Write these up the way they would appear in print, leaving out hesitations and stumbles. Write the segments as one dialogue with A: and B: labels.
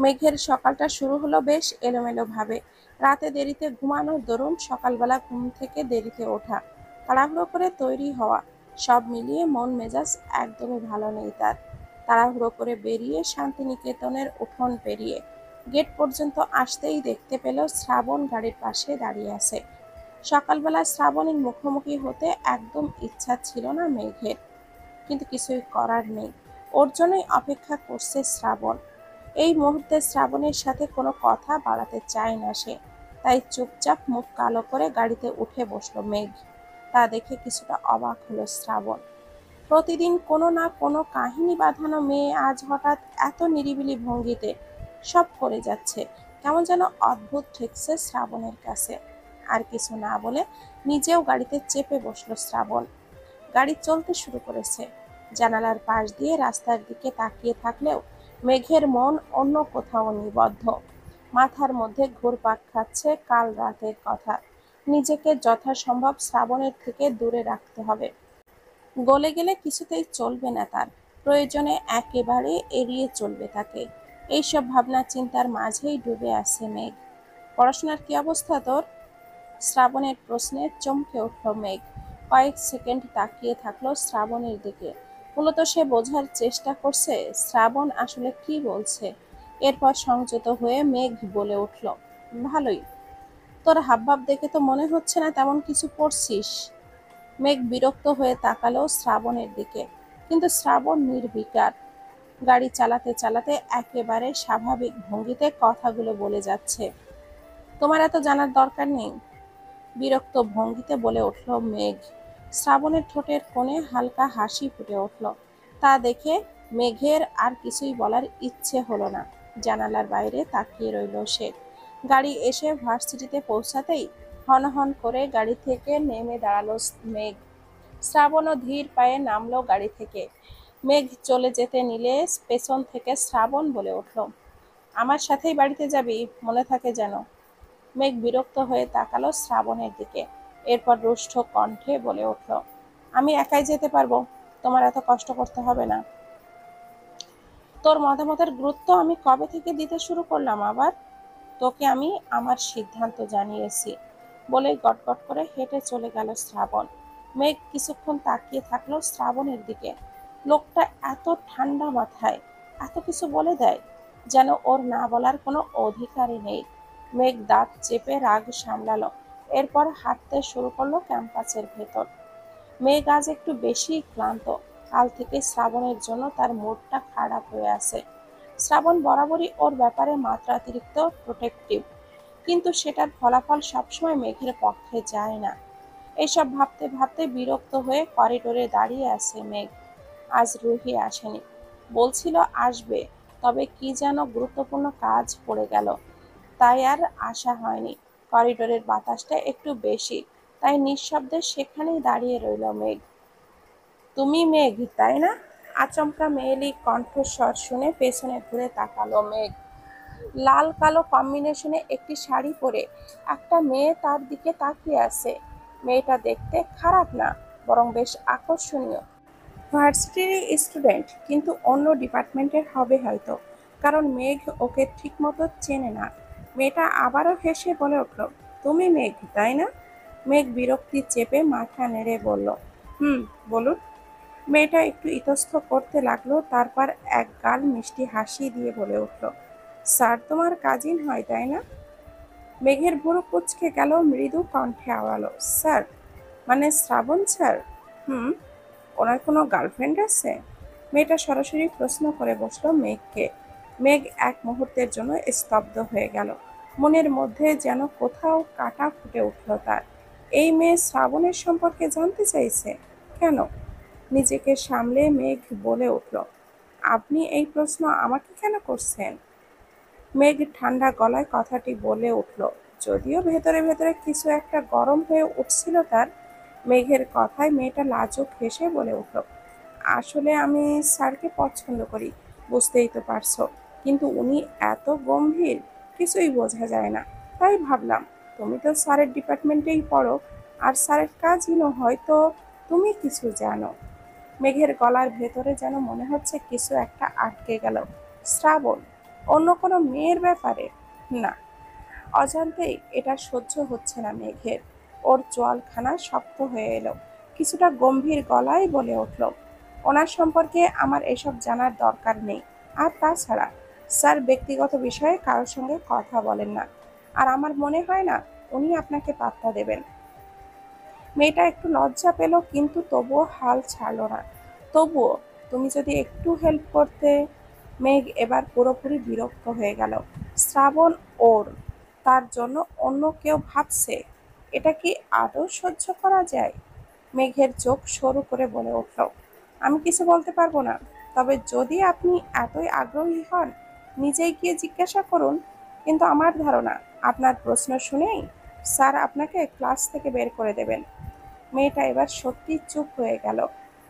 A: মেঘের সকালটা শুরু হলো বেশ এলোমেলো ভাবে। রাতে দেরিতে ঘুমানোর দরুন সকালবেলা ঘুম থেকে দেরিতে ওঠা, তাড়াহুড়ো করে তৈরি হওয়া, সব মিলিয়ে মন মেজাজ একদমই ভালো নেই তার। তাড়াহুড়ো করে বেরিয়ে শান্তিনিকেতনের উঠোন পেরিয়ে গেট পর্যন্ত আসতেই দেখতে পেল শ্রাবণ গাড়ির পাশে দাঁড়িয়ে আছে। সকালবেলা শ্রাবণীর মুখোমুখি হতে একদম ইচ্ছা ছিল না মেঘের, কিন্তু কিছুই করার নেই। ওর জন্যই অপেক্ষা করছে শ্রাবণ। এই মুহূর্তে শ্রাবণের সাথে কোনো কথা বাড়াতে চায় না সে, তাই চুপচাপ মুখ কালো করে গাড়িতে উঠে বসলো মেঘ। তা দেখে কিছুটা অবাক হলো শ্রাবণ। প্রতিদিন কোনো না কোনো কাহিনী বাঁধানো মেয়ে আজ হঠাৎ এত নিরিবিলি ভঙ্গিতে সব করে যাচ্ছে, কেমন যেন অদ্ভুত ঠেকছে শ্রাবণের কাছে। আর কিছু না বলে নিজেও গাড়িতে চেপে বসলো শ্রাবণ। গাড়ি চলতে শুরু করেছে। জানালার পাশ দিয়ে রাস্তার দিকে তাকিয়ে থাকলেও মেঘের মন অন্য কোথাও নিবদ্ধ। মাথার মধ্যে ঘুরপাক খাচ্ছে কাল রাতের কথা। নিজেকে যথাসম্ভব শ্রাবণের থেকে দূরে রাখতে হবে। গলে গেলে কিছুতেই চলবে না তার। প্রয়োজনে একেবারে এড়িয়ে চলবে তাকে। এইসব ভাবনা চিন্তার মাঝেই ডুবে আছে মেঘ। পড়াশোনার কি অবস্থা তোর? শ্রাবণের প্রশ্নে চমকে উঠল মেঘ। কয়েক সেকেন্ড তাকিয়ে থাকলো শ্রাবণের দিকে। মূলত সে বোঝার চেষ্টা করছে শ্রাবণ আসলে কি বলছে। এরপর সংযত হয়ে মেঘ বলে উঠল, ভালোই। তোর হাবভাব দেখে তো মনে হচ্ছে না তেমন কিছু পড়ছিস। মেঘ বিরক্ত হয়ে তাকালো শ্রাবণের দিকে, কিন্তু শ্রাবণ নির্বিকার। গাড়ি চালাতে চালাতে একেবারে স্বাভাবিক ভঙ্গিতে কথাগুলো বলে যাচ্ছে। তোমার এত জানার দরকার নেই, বিরক্ত ভঙ্গিতে বলে উঠল মেঘ। শ্রাবণের ঠোঁটের কোণে হালকা হাসি ফুটে উঠল। তা দেখে মেঘের আর কিছুই বলার ইচ্ছে হলো না। জানালার বাইরে তাকিয়ে রইল সে। গাড়ি এসে ভার্সিটিতে পৌঁছাতেই হনহন করে গাড়ি থেকে নেমে দাঁড়ালো মেঘ। শ্রাবণও ধীর পায়ে নামলো গাড়ি থেকে। মেঘ চলে যেতে নিলে পেছন থেকে শ্রাবণ বলে উঠল, আমার সাথেই বাড়িতে যাবি, মনে থাকে যেন। মেঘ বিরক্ত হয়ে তাকালো শ্রাবণের দিকে। এরপর রুষ্ট কণ্ঠে বলে উঠল, আমি একাই যেতে পারবো, তোমার এত কষ্ট করতে হবে না। তোর মতামতের গুরুত্ব আমি কবে থেকে দিতে শুরু করলাম আবার? তোকে আমি আমার সিদ্ধান্ত জানিয়েছি। বলেই গটগট করে হেঁটে চলে গেল শ্রাবণ। মেঘ কিছুক্ষণ তাকিয়ে থাকলো শ্রাবণের দিকে। লোকটা এত ঠান্ডা মাথায় এত কিছু বলে দেয়, যেন ওর না বলার কোনো অধিকারই নেই। মেঘ দাঁত চেপে রাগ সামলালো। এরপর হাঁটতে শুরু করলো ক্যাম্পাসের ভেতর। মেঘ আজ একটু বেশি ক্লান্ত। কাল থেকে শ্রাবণের জন্য তার মুডটা খারাপ হয়ে আছে। শ্রাবণ বরাবরই ওর ব্যাপারে মাত্রাতিরিক্ত প্রোটেক্টিভ, কিন্তু সেটার ফলাফল সবসময় মেঘের পক্ষে যায় না। এসব ভাবতে ভাবতে বিরক্ত হয়ে করিডোরে দাঁড়িয়ে আছে মেঘ। আজ রুহি আসেনি। বলছিল আসবে, তবে কি যেন গুরুত্বপূর্ণ কাজ পড়ে গেল, তাই আর আসা হয়নি। করিডোরের বাতাসটা একটু বেশি, তাই নিঃশব্দে সেখানেই দাঁড়িয়ে রইল মেঘ। তুমি মেঘ, তাই না? আচমকা মেয়েলি কণ্ঠস্বর শুনে পেছনে ঘুরে তাকালো মেঘ। লাল কালো কম্বিনেশনে একটি শাড়ি পরে একটা মেয়ে তার দিকে তাকিয়ে আছে। মেয়েটা দেখতে খারাপ না, বরং বেশ আকর্ষণীয়। ভার্সিটির স্টুডেন্ট, কিন্তু অন্য ডিপার্টমেন্টের হবে হয়তো, কারণ মেঘ ওকে ঠিকমতো চেনে না। মেয়েটা আবারও হেসে বলে উঠল, তুমি মেঘ, তাই না? মেঘ বিরক্তি চেপে মাথা নেড়ে বলল, হুম, বলুন। মেয়েটা একটু ইতস্ত করতে লাগলো, তারপর এক গাল মিষ্টি হাসি দিয়ে বলে উঠল, স্যার তোমার কাজিন হয়, তাই না? মেঘের ভুরু কুঁচকে গেল, মৃদু কণ্ঠে আওড়ালো, স্যার? মানে শ্রাবণ স্যার? হুম। ওনার কোনো গার্লফ্রেন্ড আছে? মেয়েটা সরাসরি প্রশ্ন করে বসলো মেঘকে। মেঘ এক মুহূর্তের জন্য স্তব্ধ হয়ে গেল। মনের মধ্যে যেন কোথাও কাঁটা ফুটে উঠল তার। এই মেয়ে শ্রাবণের সম্পর্কে জানতে চাইছে কেন? নিজেকে সামলে মেঘ বলে উঠল, আপনি এই প্রশ্ন আমাকে কেন করছেন? মেঘ ঠান্ডা গলায় কথাটি বলে উঠল, যদিও ভেতরে ভেতরে কিছু একটা গরম হয়ে উঠছিল তার। মেঘের কথায় মেয়েটা লাজুক হেসে বলে উঠল, আসলে আমি স্যারকে পছন্দ করি, বুঝতেই তো পারছো। কিন্তু উনি এত গম্ভীর, কিছুই বোঝা যায় না। তাই ভাবলাম, তুমি তো স্যারের ডিপার্টমেন্টেই পড়ো, আর স্যারের কাজিনও, হয়তো তুমি কিছু জানো। মেঘের গলার ভেতরে যেন মনে হচ্ছে কিছু একটা আটকে গেল। শ্রাবণ, অন্য কোনো মেয়ের ব্যাপারে? না, অজান্তেই এটা সহ্য হচ্ছে না মেঘের। ওর চোয়ালখানা শক্ত হয়ে এলো। কিছুটা গম্ভীর গলায় বলে উঠল, ওনার সম্পর্কে আমার এসব জানার দরকার নেই। আর তাছাড়া স্যার ব্যক্তিগত বিষয়ে কারোর সঙ্গে কথা বলেন না, আর আমার মনে হয় না উনি আপনাকে পাত্তা দেবেন। মেয়েটা একটু লজ্জা পেল, কিন্তু তবুও হাল ছাড়ল না। তবুও তুমি যদি একটু হেল্প করতে। মেঘ এবার পুরোপুরি বিরক্ত হয়ে গেল। শ্রাবণ ওর, তার জন্য অন্য কেউ ভাবছে, এটা কি আদৌ সহ্য করা যায়? মেঘের চোখ সরু করে বলে উঠল, আমি কিছু বলতে পারবো না। তবে যদি আপনি এতই আগ্রহী হন, নিজেই গিয়ে জিজ্ঞাসা করুন। কিন্তু আমার ধারণা আপনার প্রশ্ন শুনেই স্যার আপনাকে ক্লাস থেকে বের করে দেবেন। মেয়েটা এবার সত্যি চুপ হয়ে গেল।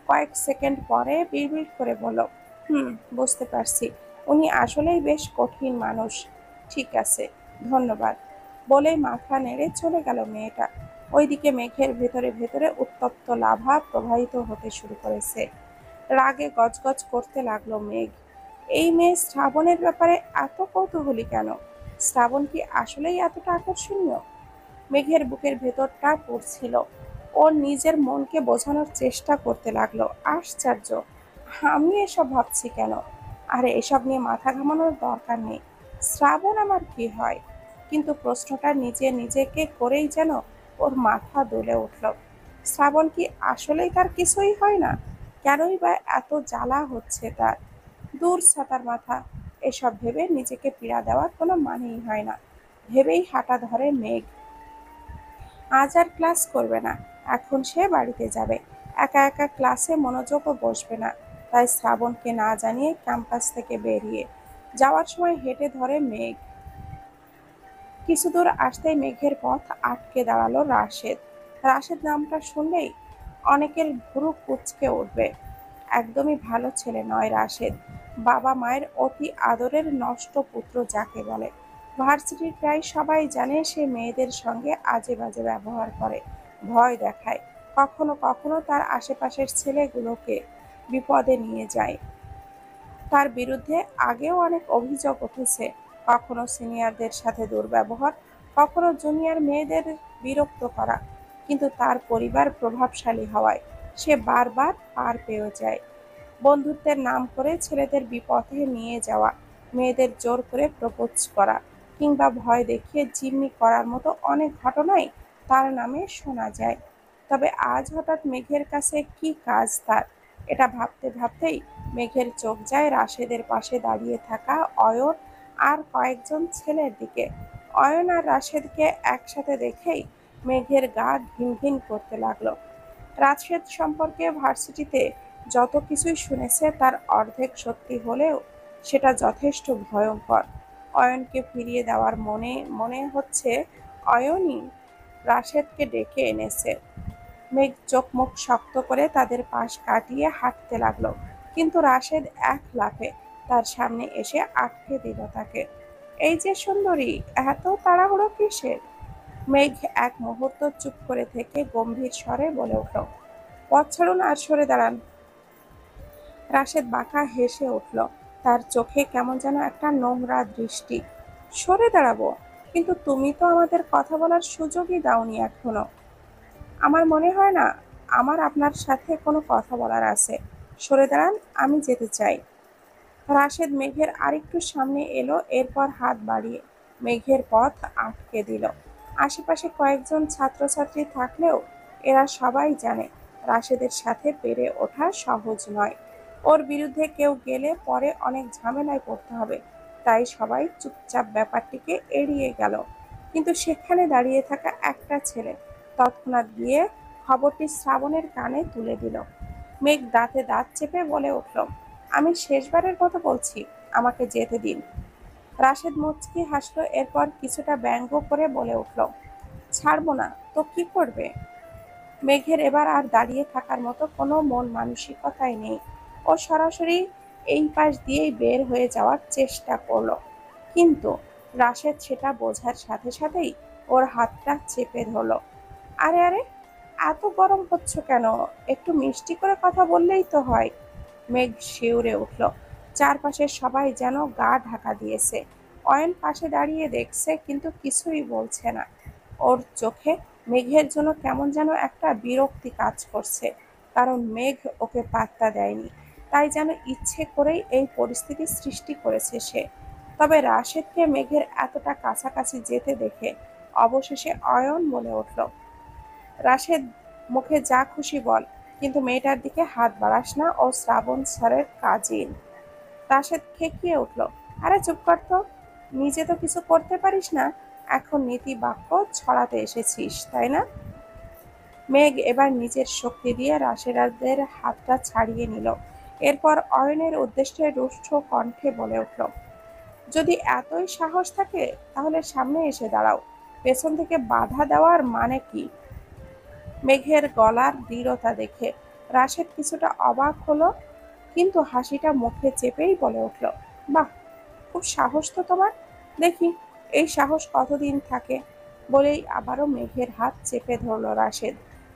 A: কয়েক সেকেন্ড পরে বিড়বিড় করে বলল, হুম, বুঝতে পারছি। উনি আসলেই বেশ কঠিন মানুষ। ঠিক আছে, ধন্যবাদ। বলেই মাথা নেড়ে চলে গেল মেয়েটা। ওইদিকে মেঘের ভেতরে ভেতরে উত্তপ্ত লাভা প্রবাহিত হতে শুরু করেছে। রাগে গজগজ করতে লাগলো মেঘ। এই মেয়ে শ্রাবণের ব্যাপারে এত কৌতূহলী কেন? শ্রাবণ কি আসলেই এতটা আকর্ষণীয়? মেঘের বুকের ভেতরটা পড়ছিল। ওর নিজের মনকে বোঝানোর চেষ্টা করতে লাগলো, আশ্চর্য, আমি এসব ভাবছি কেন? আরে এসব নিয়ে মাথা ঘামানোর দরকার নেই। শ্রাবণ আমার কি হয়? কিন্তু প্রশ্নটা নিজে নিজেকে করেই যেন ওর মাথা দুলে উঠল। শ্রাবণ কি আসলেই তার কিছুই হয় না? কেনই বা এত জ্বালা হচ্ছে তার? দূর ছাতার মাথা, এসব ভেবে নিজেকে পীড়া দেওয়ার কোনো মানেই হয় না। ভেবেই হাঁটা ধরে মেঘ। আজ আর ক্লাস করবে না। এখন সে বাড়িতে যাবে। একা একা ক্লাসে মনোযোগও বসবে না। তাই শ্রাবণকে না জানিয়ে ক্যাম্পাস থেকে বেরিয়ে যাওয়ার সময় হেঁটে ধরে মেঘ। কিছু দূর আসতেই মেঘের পথ আটকে দাঁড়ালো রাশেদ। রাশেদ নামটা শুনলেই অনেকের ভুরু কুঁচকে উঠবে। একদমই ভালো ছেলে নয় রাশেদ। বাবা মায়ের অতি আদরের নষ্ট পুত্র যাকে বলে। ভার্সিটির প্রায় সবাই জানে সে মেয়েদের সঙ্গে আজে বাজে ব্যবহার করে, ভয় দেখায়, কখনো কখনো তার আশেপাশের ছেলেগুলোকে বিপদে নিয়ে যায়। তার বিরুদ্ধে আগেও অনেক অভিযোগ উঠেছে, কখনো সিনিয়রদের সাথে দুর্ব্যবহার, কখনো জুনিয়র মেয়েদের বিরক্ত করা। কিন্তু তার পরিবার প্রভাবশালী হওয়ায় সে বারবার পার পেয়ে যায়। বন্ধুত্বের নাম করে ছেলেদের বিপথে নিয়ে যাওয়া, মেয়েদের জোর করে প্রপোজ করা, কিংবা ভয় দেখিয়ে জিম্মি করার মতো অনেক ঘটনাই তার নামে শোনা যায়। তবে আজ হঠাৎ মেঘের কাছে কি কাজ তার? এটা ভাবতে ভাবতেই মেঘের চোখ যায় রাশেদের পাশে দাঁড়িয়ে থাকা অয়ন আর কয়েকজন ছেলের দিকে। অয়ন আর রাশেদকে একসাথে দেখেই মেঘের গা ঘিন ঘিন করতে লাগলো। রাশেদ সম্পর্কে ভার্সিটিতে যত কিছুই শুনেছে তার অর্ধেক সত্যি হলেও সেটা যথেষ্ট ভয়ঙ্কর। অয়নকে ফিরিয়ে দেওয়ার মনে মনে হচ্ছে অয়নই রাশেদকে ডেকে এনেছে। মেঘ চোখ মুখ শক্ত করে তাদের পাশ কাটিয়ে হাঁটতে লাগলো, কিন্তু রাশেদ এক লাফে তার সামনে এসে আটকে দিল তাকে। এই যে সুন্দরী, এত তাড়াহুড়ো কিসের? মেঘ এক মুহূর্ত চুপ করে থেকে গম্ভীর স্বরে বলে উঠল, পথ ছাড়ুন আর সরে দাঁড়ান। রাশেদ বাঁকা হেসে উঠল, তার চোখে কেমন যেন একটা নোংরা দৃষ্টি। সরে দাঁড়াবো? কিন্তু তুমি তো আমাদের কথা বলার সুযোগই দাওনি এখনো। আমার মনে হয় না আমার আপনার সাথে কোনো কথা বলার আছে। সরে দাঁড়ান, আমি যেতে চাই। রাশেদ মেঘের আরেকটু সামনে এলো, এরপর হাত বাড়িয়ে মেঘের পথ আটকে দিল। আশেপাশে কয়েকজন ছাত্রছাত্রী থাকলেও এরা সবাই জানে রাশেদের সাথে পেরে ওঠা সহজ নয়। ওর বিরুদ্ধে কেউ গেলে পরে অনেক ঝামেলায় পড়তে হবে। তাই সবাই চুপচাপ ব্যাপারটিকে এড়িয়ে গেল। কিন্তু সেখানে দাঁড়িয়ে থাকা একটা ছেলে তৎক্ষণাৎ গিয়ে খবরটি শ্রাবণের কানে তুলে দিল। মেঘ দাঁতে দাঁত চেপে বলে উঠল, আমি শেষবারের মতো বলছি, আমাকে যেতে দিন। রাশেদ মুচকি হাসলো, এরপর কিছুটা ব্যঙ্গ করে বলে উঠল, ছাড়বো না তো কি করবে? মেঘের এবার আর দাঁড়িয়ে থাকার মতো কোনো মন মানসিকতাই নেই। ও সরাসরি এই পাশ দিয়েই বের হয়ে যাওয়ার চেষ্টা করলো, কিন্তু রাশেদ সেটা বোঝার সাথে সাথেই ওর হাতটা চেপে ধরলো। আরে আরে, এত গরম হচ্ছ কেন? একটু মিষ্টি করে কথা বললেই তো হয়। মেঘ শিউরে উঠল। চারপাশের সবাই যেন গা ঢাকা দিয়েছে। অয়ন পাশে দাঁড়িয়ে দেখছে কিন্তু কিছুই বলছে না। ওর চোখে মেঘের জন্য কেমন যেন একটা বিরক্তি কাজ করছে, কারণ মেঘ ওকে পাত্তা দেয়নি। তাই যেন ইচ্ছে করেই এই পরিস্থিতি সৃষ্টি করেছে সে। তবে রাশেদকে মেঘের এতটা কাছাকাছি যেতে দেখে অবশেষে অয়ন বলে উঠল, রাশেদ, মুখে যা খুশি বল, কিন্তু মেয়েটার দিকে হাত বাড়াস না, ও শ্রাবণ স্যারের কাজিন। রাশেদ খেকিয়ে উঠল, আরে চুপ কর তো, নিজে তো কিছু করতে পারিস না, এখন নীতি বাক্য ছড়াতে এসেছিস তাই না? মেঘ এবার নিজের শক্তি দিয়ে রাশেদাদের হাতটা ছাড়িয়ে নিল। এরপর অয়নের উদ্দেশ্যে রুষ্ট কণ্ঠে বলে উঠল, যদি এতই সাহস থাকে তাহলে সামনে এসে দাঁড়াও, পেছন থেকে বাধা দেওয়ার মানে কি? মেঘের গলার দৃঢ়তা দেখে রাশেদ কিছুটা অবাক হলো, কিন্তু হাসিটা মুখে চেপেই বলে উঠল, বাহ, খুব সাহস তো তোমার, দেখি এই সাহস কতদিন থাকে। বলেই আবারও মেঘের হাত চেপে ধরল রাশেদ।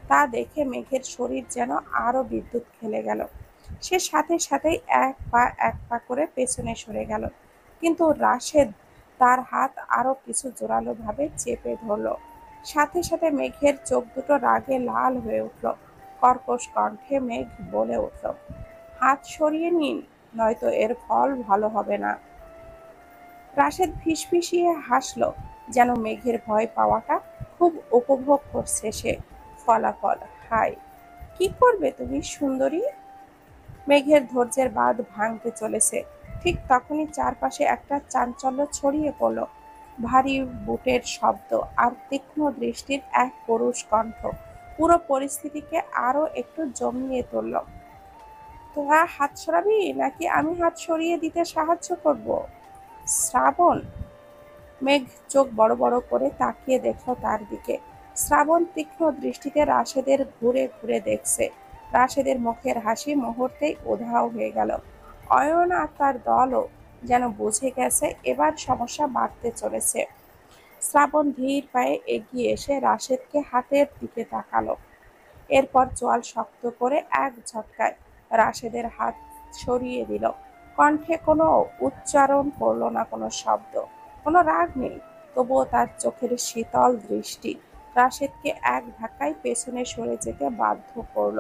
A: তা দেখে মেঘের শরীর যেন আরো বিদ্যুৎ খেলে গেল। সে সাথে সাথেই এক পা করে পেছনে সরে গেল, কিন্তু রাশেদ তার হাত আরো কিছু জোরালো ভাবে চেপে ধরল। সাথে সাথে মেঘের চোখ দুটো রাগে লাল হয়ে উঠল। কর্কশ কণ্ঠে মেঘ বলে উঠল, হাত সরিয়ে নিন, নয়তো এর ফল ভালো হবে না। রাশেদ ফিসফিসিয়ে হাসল, যেন মেঘের ভয় পাওয়াটা খুব উপভোগ করছে সে। ফলাফল, হাই, কি করবে তুমি সুন্দরী? মেঘের ধৈর্যের বাঁধ ভাঙতে চলেছে। ঠিক তখনই চারপাশে একটা চাঞ্চল্য ছড়িয়ে পড়ল। ভারী বুটের শব্দ আর তীক্ষ্ণ দৃষ্টির এক পুরুষ কণ্ঠ পুরো পরিস্থিতিকে আরো একটু জমিয়ে তুলল। তোরা হাত সরাবি নাকি আমি হাত সরিয়ে দিতে সাহায্য করব? শ্রাবণ। মেঘ চোখ বড় বড় করে তাকিয়ে দেখল তার দিকে। শ্রাবণ তীক্ষ্ণ দৃষ্টিতে রাশেদের ঘুরে ঘুরে দেখছে। রাশেদের মুখের হাসি মুহূর্তেই উধাও হয়ে গেল। অয়ন আর তার দলও যেন বুঝে গেছে এবার সমস্যা বাড়তে চলেছে। শ্রাবণ ধীর পায়ে এগিয়ে এসে রাশেদকে হাতের দিকে তাকালো। এরপর চোয়াল শক্ত করে এক ঝটকায় রাশেদের হাত সরিয়ে দিল। কণ্ঠে কোনো উচ্চারণ করল না, কোনো শব্দ, কোনো রাগ নেই। তবুও তার চোখের শীতল দৃষ্টি রাশেদকে এক ধাক্কায় পেছনে সরে যেতে বাধ্য করল।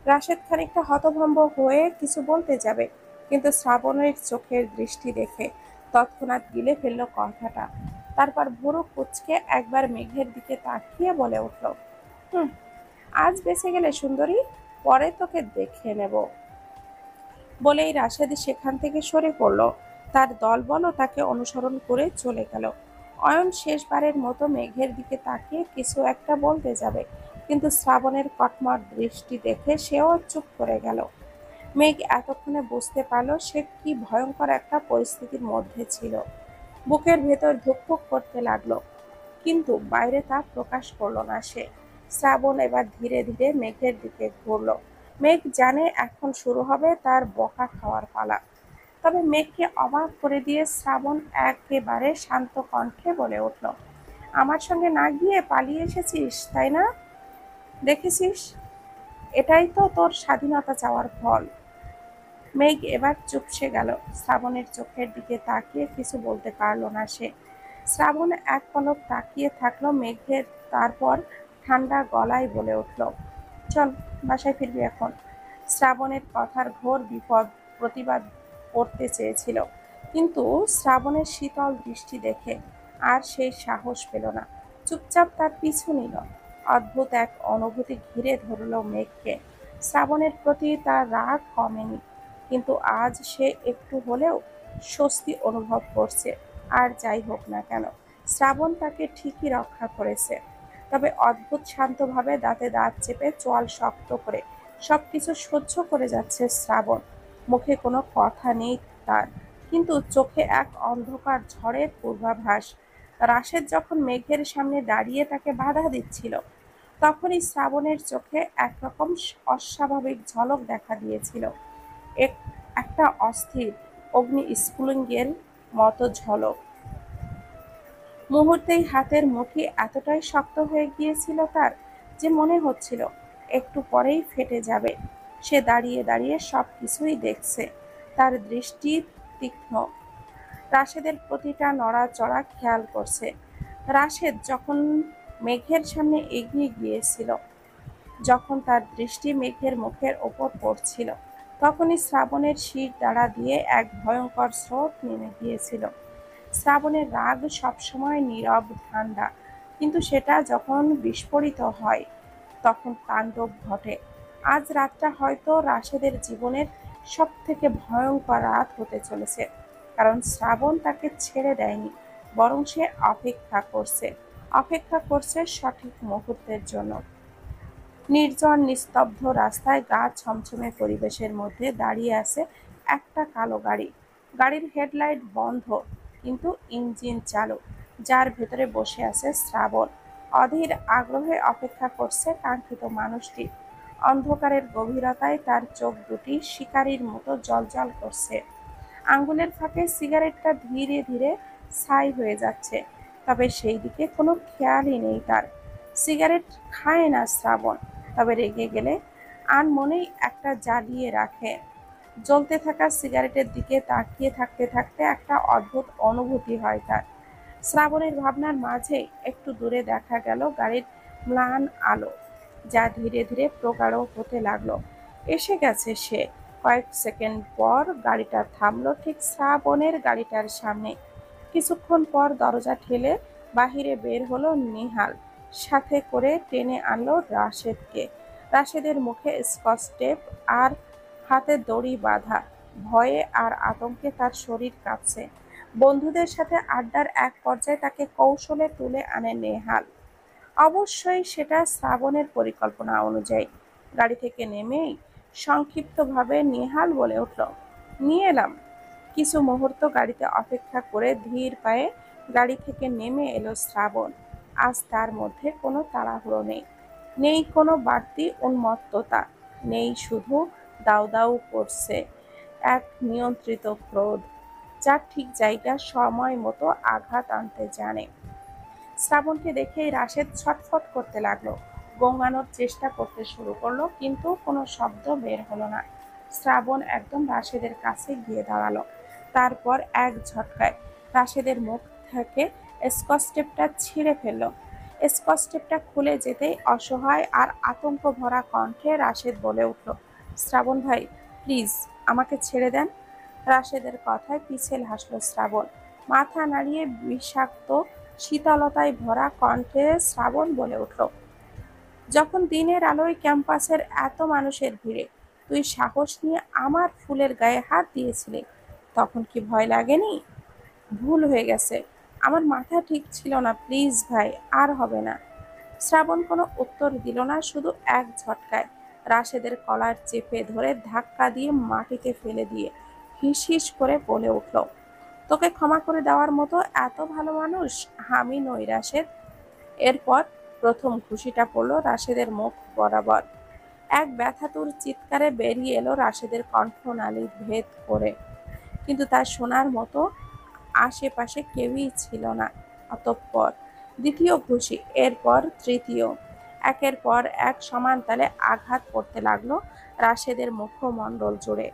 A: রাশেদ খানিকটা হতভম্ব হয়ে কিছু বলতে যাবে, কিন্তু শ্রাবণের চোখের দৃষ্টি দেখে তৎক্ষণাৎ গিলে ফেলল কথাটা। তারপর ভুরু কুঁচকে একবার মেঘের দিকে তাকিয়ে বলে উঠল, হুম, আজ বেঁচে গেলে সুন্দরী, পরে তোকে দেখে নেব। বলেই রাশেদ সেখান থেকে সরে পড়ল। তার দলবলও তাকে অনুসরণ করে চলে গেল। অয়ন শেষবারের মতো মেঘের দিকে তাকিয়ে কিছু একটা বলতে যাবে, কিন্তু শ্রাবণের কটমট দৃষ্টি দেখে সেও চুপ করে গেল। মেঘ এতক্ষণে বুঝতে পারল সে কি ভয়ঙ্কর একটা পরিস্থিতির মধ্যে ছিল। বুকের ভেতর ধুকপুক করতে লাগলো, কিন্তু বাইরে তা প্রকাশ করল না সে। শ্রাবণ এবার ধীরে ধীরে মেঘের দিকে ঘুরল। মেঘ জানে এখন শুরু হবে তার বকা খাওয়ার পালা। তবে মেঘকে অবাক করে দিয়ে শ্রাবণ একেবারে শান্ত কণ্ঠে বলে উঠল, আমার সঙ্গে না গিয়ে পালিয়ে এসেছিস তাই না? দেখেছিস, এটাই তো তোর স্বাধীনতা চাওয়ার ফল। মেঘ এবার চুপসে গেল। শ্রাবণের চোখের দিকে তাকিয়ে কিছু বলতে পারল না সে। শ্রাবণ এক পলক তাকিয়ে থাকলো মেঘের, তারপর ঠান্ডা গলায় বলে উঠল, চল, বাসায় ফিরবি এখন। শ্রাবণের কথার ঘোর বিপদ প্রতিবাদ করতে চেয়েছিল, কিন্তু শ্রাবণের শীতল দৃষ্টি দেখে আর সেই সাহস পেল না। চুপচাপ তার পিছু নিল। অদ্ভুত এক অনুভূতি ঘিরে ধরল মেঘকে। শ্রাবণের প্রতি তার রাগ কমেনি, কিন্তু আজ সে একটু হলেও স্বস্তি অনুভব করছে। আর যাই হোক না কেন, শ্রাবণ তাকে ঠিকই রক্ষা করেছে। তবে অদ্ভুত শান্তভাবে দাঁতে দাঁত চেপে চোয়াল শক্ত করে সবকিছু সহ্য করে যাচ্ছে শ্রাবণ। মুখে কোনো কথা নেই তার, কিন্তু চোখে এক অন্ধকার ঝড়ের পূর্বাভাস। রাশেদ যখন মেঘের সামনে দাঁড়িয়ে তাকে বাধা দিচ্ছিল, তখনই শ্রাবণের চোখে একরকম অস্বাভাবিক ঝলক দেখা দিয়েছিল। একটা অস্থির অগ্নিস্ফুলিঙ্গের মতো ঝলক। মুহূর্তেই হাতের মুঠি এতটাই শক্ত হয়ে গিয়েছিল তার, যে মনে হচ্ছিল একটু পরেই ফেটে যাবে। সে দাঁড়িয়ে দাঁড়িয়ে সব কিছুই দেখছে। তার দৃষ্টি তীক্ষ্ণ, রাশেদের প্রতিটা নড়াচড়া খেয়াল করছে। রাশেদ যখন মেঘের সামনে এগিয়ে গিয়েছিল, যখন তার দৃষ্টি মেঘের মুখের ওপর পড়ছিল, তখনই শ্রাবণের শির দাঁড়া দিয়ে এক ভয়ঙ্কর স্রোত নেমে গিয়েছিল। শ্রাবণের রাগ সবসময় নীরব ঠান্ডা, কিন্তু সেটা যখন বিস্ফোরিত হয় তখন তাণ্ডব ঘটে। আজ রাতটা হয়তো রাশেদের জীবনের সব থেকে ভয়ঙ্কর রাত হতে চলেছে, কারণ শ্রাবণ তাকে ছেড়ে দেয়নি, বরং সে অপেক্ষা করছে সঠিক মুহূর্তের জন্য। নির্জন নিস্তব্ধ রাস্তায় গা ছমছমে পরিবেশের মধ্যে দাঁড়িয়ে আছে একটা কালো গাড়ি। গাড়ির হেডলাইট বন্ধ, কিন্তু ইঞ্জিন চালু। যার ভেতরে বসে আছে শ্রাবণ, অধীর আগ্রহে অপেক্ষা করছে কাঙ্ক্ষিত মানুষটি। অন্ধকারের গভীরতায় তার চোখ দুটি শিকারীর মতো জ্বলজ্বল করছে। আঙ্গুলের ফাঁকে সিগারেটটা ধীরে ধীরে ছাই হয়ে যাচ্ছে, তবে সেই দিকে কোনো খেয়ালই নেই তার। সিগারেট খায় না শ্রাবণ, তবে রেগে গেলে আনমনেই একটা জ্বালিয়ে রাখে। জ্বলতে থাকা সিগারেটের দিকে তাকিয়ে থাকতে থাকতে একটা অদ্ভুত অনুভূতি হয় তার। শ্রাবণের ভাবনার মাঝে একটু দূরে দেখা গেল গাড়ির ম্লান আলো, যা ধীরে ধীরে প্রগাঢ় হতে লাগলো। এসে গেছে সে। কয়েক সেকেন্ড পর গাড়িটা থামলো ঠিক শ্রাবণের গাড়িটার সামনে। কিছুক্ষণ পর দরজা ঠেলে বাহিরে বের হলো নেহাল, সাথে করে টেনে আনলো রাশেদকে। রাশেদের মুখে স্কচ টেপ আর হাতে দড়ি বাঁধা। ভয়ে আর আতঙ্কে তার শরীর কাঁপছে। বন্ধুদের সাথে আড্ডার এক পর্যায়ে তাকে কৌশলে তুলে আনে নেহাল। অবশ্যই সেটা শ্রাবণের পরিকল্পনা অনুযায়ী। গাড়ি থেকে নেমেই সংক্ষিপ্তভাবে নেহাল বলে উঠল, নিয়ে এলাম। কিছু মুহূর্ত গাড়িতে অপেক্ষা করে ধীর পায়ে গাড়ি থেকে নেমে এলো শ্রাবণ। আজ তার মধ্যে কোনো তাড়াহুড়ো নেই, নেই কোনো বাড়তি উন্মত্ততা, নেই শুধু দাউ দাউ করছে এক নিয়ন্ত্রিত ক্রোধ, যার ঠিক জায়গা সময় মতো আঘাত আনতে জানে। শ্রাবণকে দেখেই রাশেদ ছটফট করতে লাগলো, গোঙানোর চেষ্টা করতে শুরু করলো, কিন্তু কোনো শব্দ বের হলো না। শ্রাবণ একদম রাশেদের কাছে গিয়ে দাঁড়ালো। তারপর এক ঝটকায় রাশেদের মুখ থেকে স্কচ টেপটা ছিঁড়ে ফেললো। স্কচ টেপটা খুলে যেতেই অসহায় আর আতঙ্ক ভরা কণ্ঠে রাশেদ বলে উঠল, শ্রাবণ ভাই, প্লিজ আমাকে ছেড়ে দেন। রাশেদের কথায় পিছল হাসলো শ্রাবণ। মাথা নাড়িয়ে বিষাক্ত শীতলতায় ভরা কণ্ঠে শ্রাবণ বলে উঠল, যখন দিনের আলোয় ক্যাম্পাসের এত মানুষের ভিড়ে তুই সাহস নিয়ে আমার ফুলের গায়ে হাত দিয়েছিলি, তখন কি ভয় লাগেনি? ভুল হয়ে গেছে, আমার মাথা ঠিক ছিল না, প্লিজ ভাই, আর হবে না। শ্রাবণ কোনো উত্তর দিল না, শুধু এক ঝটকায় রাশেদের কলার চেপে ধরে ধাক্কা দিয়ে মাটিতে ফেলে দিয়ে হিস হিস করে বলে উঠল, তোকে ক্ষমা করে দেওয়ার মতো এত ভালো মানুষ আমি নই রাশেদ। এরপর প্রথম ঘুষিটা পড়ল রাশেদের মুখ বরাবর। এক ব্যথাতুর চিৎকারে বেরিয়ে এলো রাশেদের কণ্ঠনালী ভেদ করে, কিন্তু তা শোনার মতো আশেপাশে কেউই ছিল না। অতঃপর দ্বিতীয় ঘুষি, এরপর তৃতীয়। একের পর এক সমান তালে আঘাত পড়তে লাগলো রাশেদের মুখমণ্ডল জুড়ে।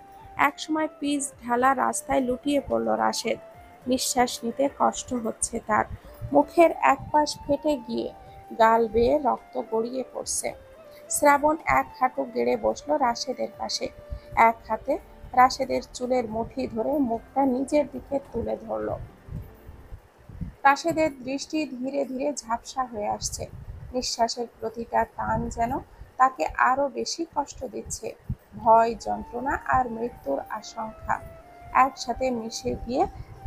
A: একসময় পিচ ঢালা রাস্তায় লুটিয়ে পড়ল রাশেদ। নিঃশ্বাস নিতে কষ্ট হচ্ছে তার। মুখের এক পাশ ফেটে গিয়ে গাল বেয়ে রক্ত গড়িয়ে পড়ছে। শ্রাবণ এক হাঁটু গেড়ে বসলো রাশেদের পাশে, এক হাতে রাশেদের চুলের মুঠি ধরে মুখটা নিজের দিকে তুলে ধরল। রাশেদের দৃষ্টি ধীরে ধীরে ঝাপসা হয়ে আসছে। নিঃশ্বাসের প্রতিটা টান যেন তাকে আরো বেশি কষ্ট দিচ্ছে। ভয়, যন্ত্রণা আর মৃত্যুর আশঙ্কা একসাথে মিশে গিয়ে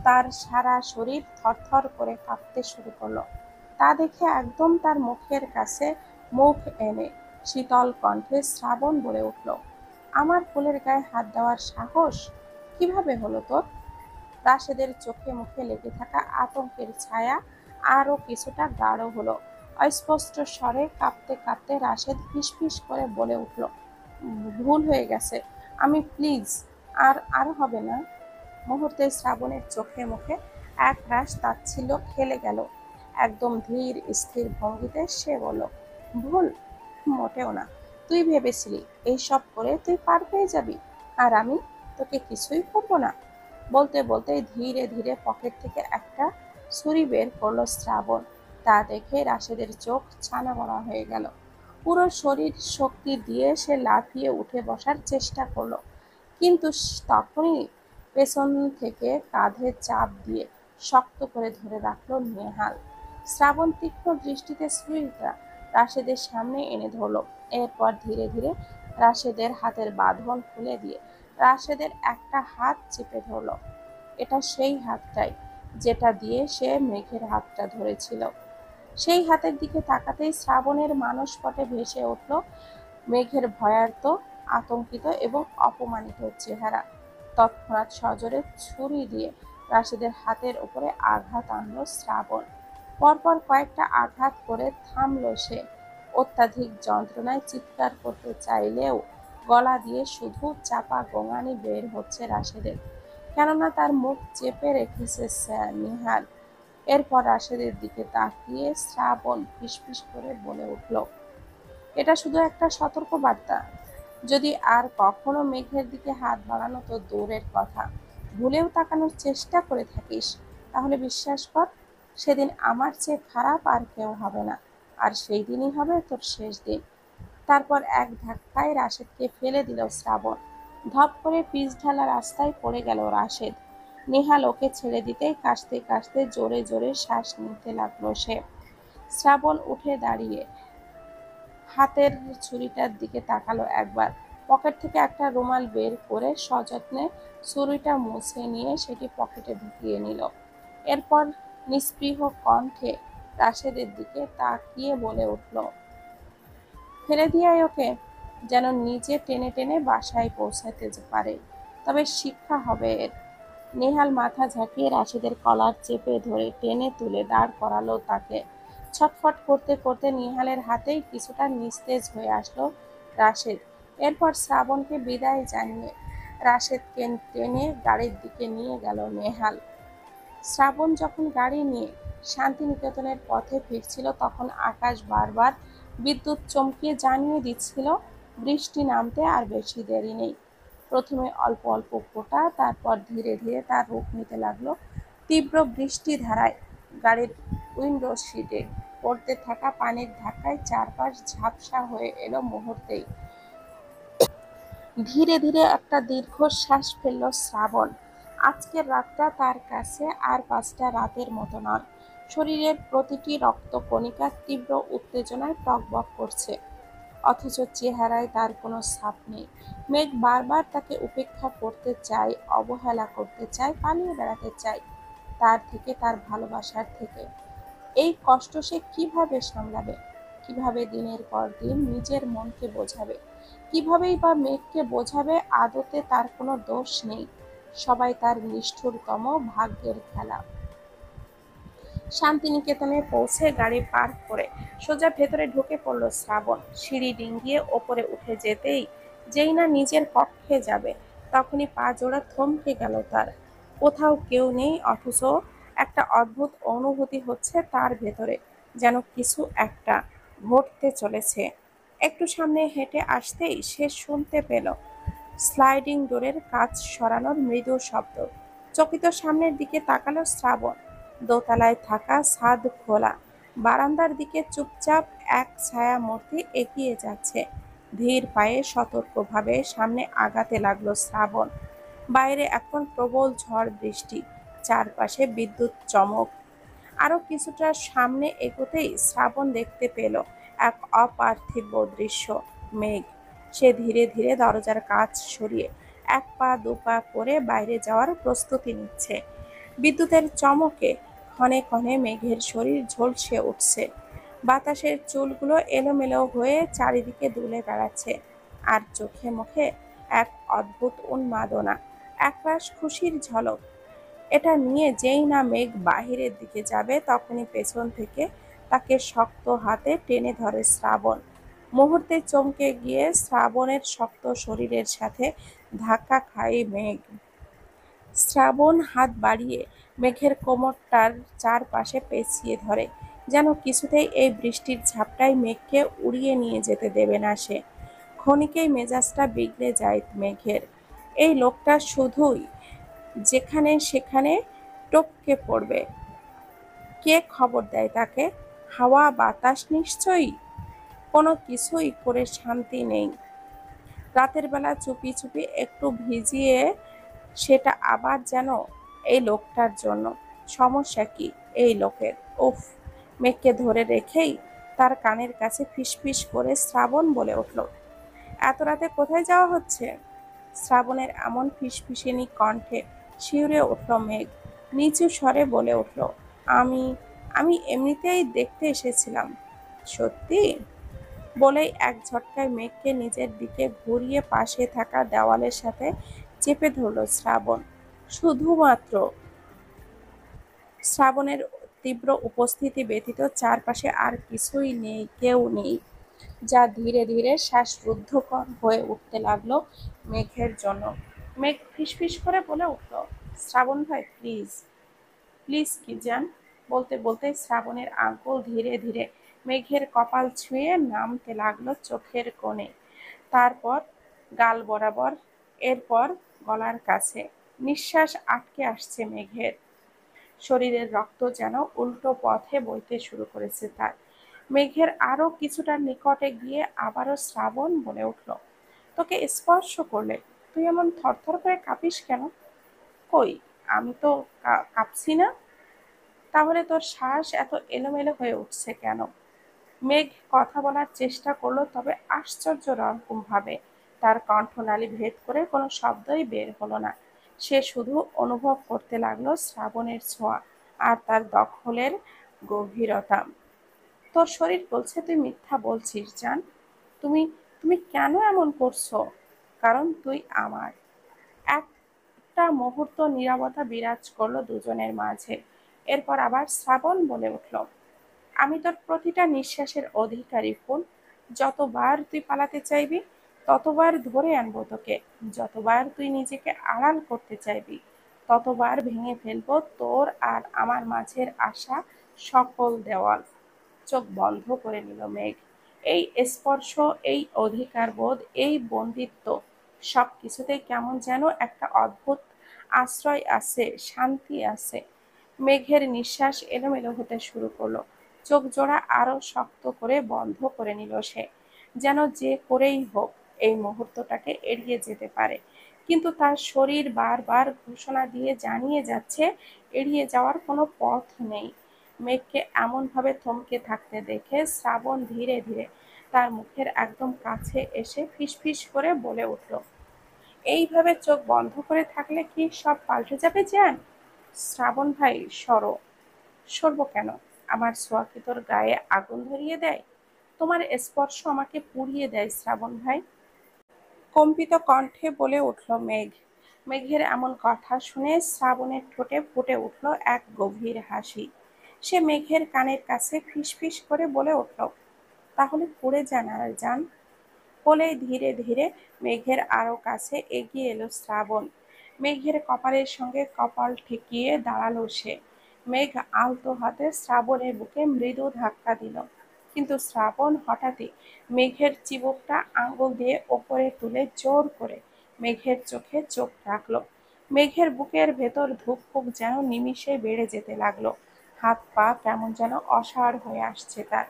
A: তার সারা শরীর থরথর করে কাঁপতে শুরু করলো। তা দেখে একদম তার মুখের কাছে মুখ এনে শীতল কণ্ঠে শ্রাবণ বলে উঠল, আমার ফুলের গায়ে হাত দেওয়ার সাহস কিভাবে হলো তোর? রাশেদের চোখে মুখে লেগে থাকা আতঙ্কের ছায়া আরো কিছুটা গাঢ় হলো। অস্পষ্ট স্বরে কাঁপতে কাঁপতে রাশেদ ফিসফিস করে বলে উঠল, ভুল হয়ে গেছে, আমি প্লিজ, আর আর হবে না। মুহূর্তে শ্রাবণের চোখে মুখে এক রাশ তাচ্ছিল্য খেলে গেল। একদম ধীর স্থির ভঙ্গিতে সে বলল, ভুল? মোটেও না। তুই ভেবেছিলি এইসব করে তুই পার পেয়ে যাবি, আর আমি তোকে কিছুই করবো না। বলতে বলতে ধীরে ধীরে পকেট থেকে একটা ছুরি বের করলো শ্রাবণ। তা দেখে রাশেদের চোখ ছানা বড়া হয়ে গেল। পুরো শরীর শক্তি দিয়ে সে লাফিয়ে উঠে বসার চেষ্টা করলো, কিন্তু তখনই পেছন থেকে কাঁধে চাপ দিয়ে শক্ত করে ধরে রাখলো নেহাল। শ্রাবণ তীক্ষ্ণ দৃষ্টিতে ছুরিটা রাশেদের সামনে এনে ধরলো। এরপর ধীরে ধীরে রাশেদের হাতের বাঁধন খুলে দিয়ে রাশেদের একটা হাত চেপে ধরলো। এটা সেই হাতটাই যেটা দিয়ে সে মেঘের হাতটা ধরেছিল। সেই হাতের দিকে তাকাতেই শ্রাবণের মানসপটে ভেসে উঠল মেঘের ভয়ার্ত, আতঙ্কিত এবং অপমানিত চেহারা। তৎক্ষণাৎ সজোরে ছুরি দিয়ে রাশেদের হাতের উপরে আঘাত আনলো শ্রাবণ। পরপর কয়েকটা আঘাত করে থামলো সে। অত্যাধিক যন্ত্রণায় চিৎকার করতে চাইলেও গলা দিয়ে শুধু চাপা গোঙানি বের হচ্ছে রাশেদের, কেননা তার মুখ চেপে রেখেছে নিহাল। এরপর রাশেদের দিকে তাকিয়ে শ্রাবণ ফিসফিস করে বলে উঠল, এটা শুধু একটা সতর্ক বার্তা। যদি আর কখনো মেঘের দিকে হাত বাড়ানো তো দূরের কথা, ভুলেও তাকানোর চেষ্টা করে থাকিস, তাহলে বিশ্বাস কর, সেদিন আমার চেয়ে খারাপ আর কেউ হবে না। আর সেই দিনই হবে তোর শেষ দিন। তারপর এক ধাক্কায় রাশেদকে ফেলে দিল শ্রাবণ। ধপ করে পিচ ঢালা রাস্তায় পড়ে গেল রাশেদ। নেহাল ওকে ছেড়ে দিতেই কাশতে কাশতে জোরে জোরে শ্বাস নিতে লাগলো সে। শ্রাবণ উঠে দাঁড়িয়ে হাতের ছুরিটার দিকে তাকালো একবার। পকেট থেকে একটা রুমাল বের করে সযত্নে ছুরিটা মুছে নিয়ে সেটি পকেটে ঢুকিয়ে নিল। এরপর নিস্পৃহ কণ্ঠে রাশেদের দিকে তাকিয়ে বলে উঠল, ফেলে দিয়াই ওকে, যেন নিজে টেনে টেনে বাসায় পৌঁছাতে পারে, তবে শিক্ষা হবে এর। নেহাল মাথা ঝাঁকিয়ে রাশেদের কলার চেপে ধরে টেনে তুলে দাঁড় করালো তাকে। ছটফট করতে করতে নিহালের হাতেই কিছুটা নিস্তেজ হয়ে আসলো রাশেদ। এরপর শ্রাবণকে বিদায় জানিয়ে রাশেদকে টেনে গাড়ির দিকে নিয়ে গেল নেহাল। শ্রাবণ যখন গাড়ি নিয়ে শান্তিনিকেতনের পথে ফিরছিল তখন আকাশ বারবার বিদ্যুৎ চমকিয়ে জানিয়ে দিচ্ছিল বৃষ্টি নামতে আর বেশি দেরি নেই। প্রথমে অল্প অল্প ফোঁটা, তারপর ধীরে ধীরে তার রূপ নিতে লাগলো তীব্র বৃষ্টিধারায়। গাড়ির উইন্ডো সিটে পড়তে থাকা পানির ধাক্কায় চারপাশ ঝাপসা হয়ে এলো মুহূর্তেই। ধীরে ধীরে একটা দীর্ঘশ্বাস ফেলল শ্রাবণ। আজকের রাতটা তার কাছে আর ৫টা রাতের মতো নয়। শরীরের প্রতিটি রক্তকণিকা তীব্র উত্তেজনায় টগবগ করছে, অথচ চেহারায় তার কোনো ছাপ নেই। মেঘ বারবার তাকে উপেক্ষা করতে চায়, অবহেলা করতে চায়, পালিয়ে বেড়াতে চায় তার থেকে, তার ভালোবাসার থেকে। এই কষ্ট সে কিভাবে সামলাবে? কিভাবে দিনের পর দিন নিজের মনকে বোঝাবে? কিভাবেই বা মেঘকে বোঝাবে আদতে তার কোনো দোষ নেই, সবাই তার নিষ্ঠুরতম ভাগ্যের খেলা। শান্তিনিকেতনে পৌঁছে গাড়ি পার্ক করে সোজা ভেতরে ঢুকে পড়ল শ্রাবণ। সিঁড়ি ডিঙ্গিয়ে ওপরে উঠে যেই না নিজের কক্ষে যাবে, তখনই পা জোড়া থমকে গেল তার। কোথাও কেউ নেই, অথচ একটা অদ্ভুত অনুভূতি হচ্ছে তার ভেতরে, যেন কিছু একটা ঘটতে চলেছে। একটু সামনে হেঁটে আসতেই সে শুনতে পেল স্লাইডিং ডোরের কাঁচ সরানোর মৃদু শব্দ। চকিত সামনের দিকে তাকালো শ্রাবণ। দোতলায় থাকা ছাদ খোলা বারান্দার দিকে চুপচাপ এক ছায়ামূর্তি এগিয়ে যাচ্ছে। ধীর পায়ে সতর্কভাবে সামনে আগাতে লাগলো শ্রাবণ। বাইরে এখন প্রবল ঝড় বৃষ্টি, চারপাশে বিদ্যুৎ চমক। আরো কিছুটা সামনে এগোতেই শ্রাবণ দেখতে পেল এক অপার্থিব দৃশ্য, মেঘ। সে ধীরে ধীরে দরজার কাঁচ সরিয়ে এক পা দু পা করে বাইরে যাওয়ার প্রস্তুতি নিচ্ছে। বিদ্যুতের চমকে ক্ষণে ক্ষণে মেঘের শরীর ঝলসে উঠছে। বাতাসের চুলগুলো এলোমেলো হয়ে চারিদিকে দুলে বেড়াচ্ছে, আর চোখে মুখে এক অদ্ভুত উন্মাদনা, একরাশ খুশির ঝলক। এটা নিয়ে যেই না মেঘ বাহিরের দিকে যাবে, তখনই পেছন থেকে তাকে শক্ত হাতে টেনে ধরে শ্রাবণ। মুহূর্তে চমকে গিয়ে শ্রাবণের শক্ত শরীরের সাথে ধাক্কা খায় মেঘ। শ্রাবণ হাত বাড়িয়ে মেঘের কোমরটার চারপাশে পেঁচিয়ে ধরে, যেন কিছুতেই এই বৃষ্টির ঝাপটায় মেঘকে উড়িয়ে নিয়ে যেতে দেবে না সে। ক্ষণিকেই মেজাজটা বিগড়ে যায় মেঘের। এই লোকটা শুধুই যেখানে সেখানে টপকে পড়বে। কে খবর দেয় তাকে? হাওয়া বাতাস নিশ্চয়ই। কোনো কিছুই করে শান্তি নেই। রাতের বেলা চুপি চুপি একটু ভিজিয়ে, সেটা আবার যেন এই লোকটার জন্য। সমস্যা কি এই লোকের? উফ! মেঘকে ধরে রেখেই তার কানের কাছে ফিসফিস করে শ্রাবণ বলে উঠল, এত রাতে কোথায় যাওয়া হচ্ছে? শ্রাবণের এমন ফিসফিসানি কণ্ঠে শিউরে উঠল মেঘ। নিচু স্বরে বলে উঠল, আমি আমি এমনিতেই দেখতে এসেছিলাম। সত্যি? বলেই এক ঝটকায় মেঘকে নিজের দিকে ঘুরিয়ে পাশে থাকা দেওয়ালের সাথে চেপে ধরল শ্রাবণ। শুধুমাত্র শ্রাবণের তীব্র উপস্থিতি ব্যতীত চারপাশে আর কিছুই নেই, কেউ নেই, যা ধীরে ধীরে শ্বাসরুদ্ধকর হয়ে উঠতে লাগলো মেঘের জন্য। মেঘ ফিসফিস করে বলে উঠল, শ্রাবণ ভাই প্লিজ। প্লিজ কি জান? বলতে বলতে শ্রাবণের আঙ্গুল ধীরে ধীরে মেঘের কপাল ছুঁয়ে নামতে লাগলো চোখের কোণে, তারপর গাল বরাবর, এরপর গলার কাছে। নিঃশ্বাস আটকে আসছে মেঘের। শরীরের রক্ত যেন উল্টো পথে বইতে শুরু করেছে তার। মেঘের আরো কিছুটা নিকটে গিয়ে আবারও শ্রাবণ বলে উঠল, তোকে স্পর্শ করলে তুই এমন থরথর করে কাঁপিস কেন? কই, আমি তো কাঁপছি না। তাহলে তোর শ্বাস এত এলোমেলো হয়ে উঠছে কেন? মেঘ কথা বলার চেষ্টা করলো, তবে আশ্চর্য রকম ভাবে তার কণ্ঠনালী ভেদ করে কোনো শব্দই বের হলো না। সে শুধু অনুভব করতে লাগলো শ্রাবণের ছোঁয়া আর তার দখলের গভীরতা। তোর শরীর বলছে তুই মিথ্যা বলছিস জান। তুমি তুমি কেন এমন করছো? কারণ তুই আমার। একটা মুহূর্ত নীরবতা বিরাজ করলো দুজনের মাঝে। এরপর আবার শ্রাবণ বলে উঠল, আমি তোর প্রতিটা নিঃশ্বাসের অধিকারী ফুল। যতবার তুই পালাতে চাইবি ততবার ধরে আনবো তোকে। যতবার তুই নিজেকে আড়াল করতে চাইবি ততবার ভেঙে ফেলবো তোর আর আমার মাঝের আশা সকল দেওয়াল। চোখ বন্ধ করে নিল মেঘ। এই স্পর্শ, এই অধিকারবোধ, এই বন্দিত্ব, সব কিছুতেই কেমন যেন একটা অদ্ভুত আশ্রয় আছে, শান্তি আছে। মেঘের নিঃশ্বাস এলোমেলো হতে শুরু করলো। চোখ জোড়া আরো শক্ত করে বন্ধ করে নিল সে, যেন যে করেই হোক এই মুহূর্তটাকে এড়িয়ে যেতে পারে। কিন্তু তার শরীর বারবার ঘোষণা দিয়ে জানিয়ে যাচ্ছে এড়িয়ে যাওয়ার কোনো পথ নেই। মেঘকে এমনভাবে থমকে থাকতে দেখে শ্রাবণ ধীরে ধীরে তার মুখের একদম কাছে এসে ফিসফিস করে বলে উঠল, এইভাবে চোখ বন্ধ করে থাকলে কি সব পাল্টে যাবে জান? শ্রাবণ ভাই সরো। সরব কেন? আমার ছোঁয়া কি তোর গায়ে আগুন ধরিয়ে দেয়? তোমার স্পর্শ আমাকে পুড়িয়ে দেয় শ্রাবণ ভাই। কম্পিত কণ্ঠে বলে উঠল মেঘ। মেঘের এমন কথা শুনে শ্রাবণের ঠোঁটে ফুটে উঠল এক গভীর হাসি। সে মেঘের কানের কাছে ফিসফিস করে বলে উঠল, তাহলে পুড়ে যান আর যান। বলেই ধীরে ধীরে মেঘের আরো কাছে এগিয়ে এলো শ্রাবণ। মেঘের কপালের সঙ্গে কপাল ঠেকিয়ে দাঁড়ালো সে। মেঘ আলতো হাতে শ্রাবণের বুকে মৃদু ধাক্কা দিল, কিন্তু শ্রাবণ হঠাৎই মেঘের চিবুকটা আঙ্গুল দিয়ে ওপরে তুলে জোর করে মেঘের চোখে চোখ রাখলো। মেঘের বুকের ভেতর ধুকপুক যেন নিমিষে বেড়ে যেতে লাগলো। হাত পা কেমন যেন অসাড় হয়ে আসছে তার।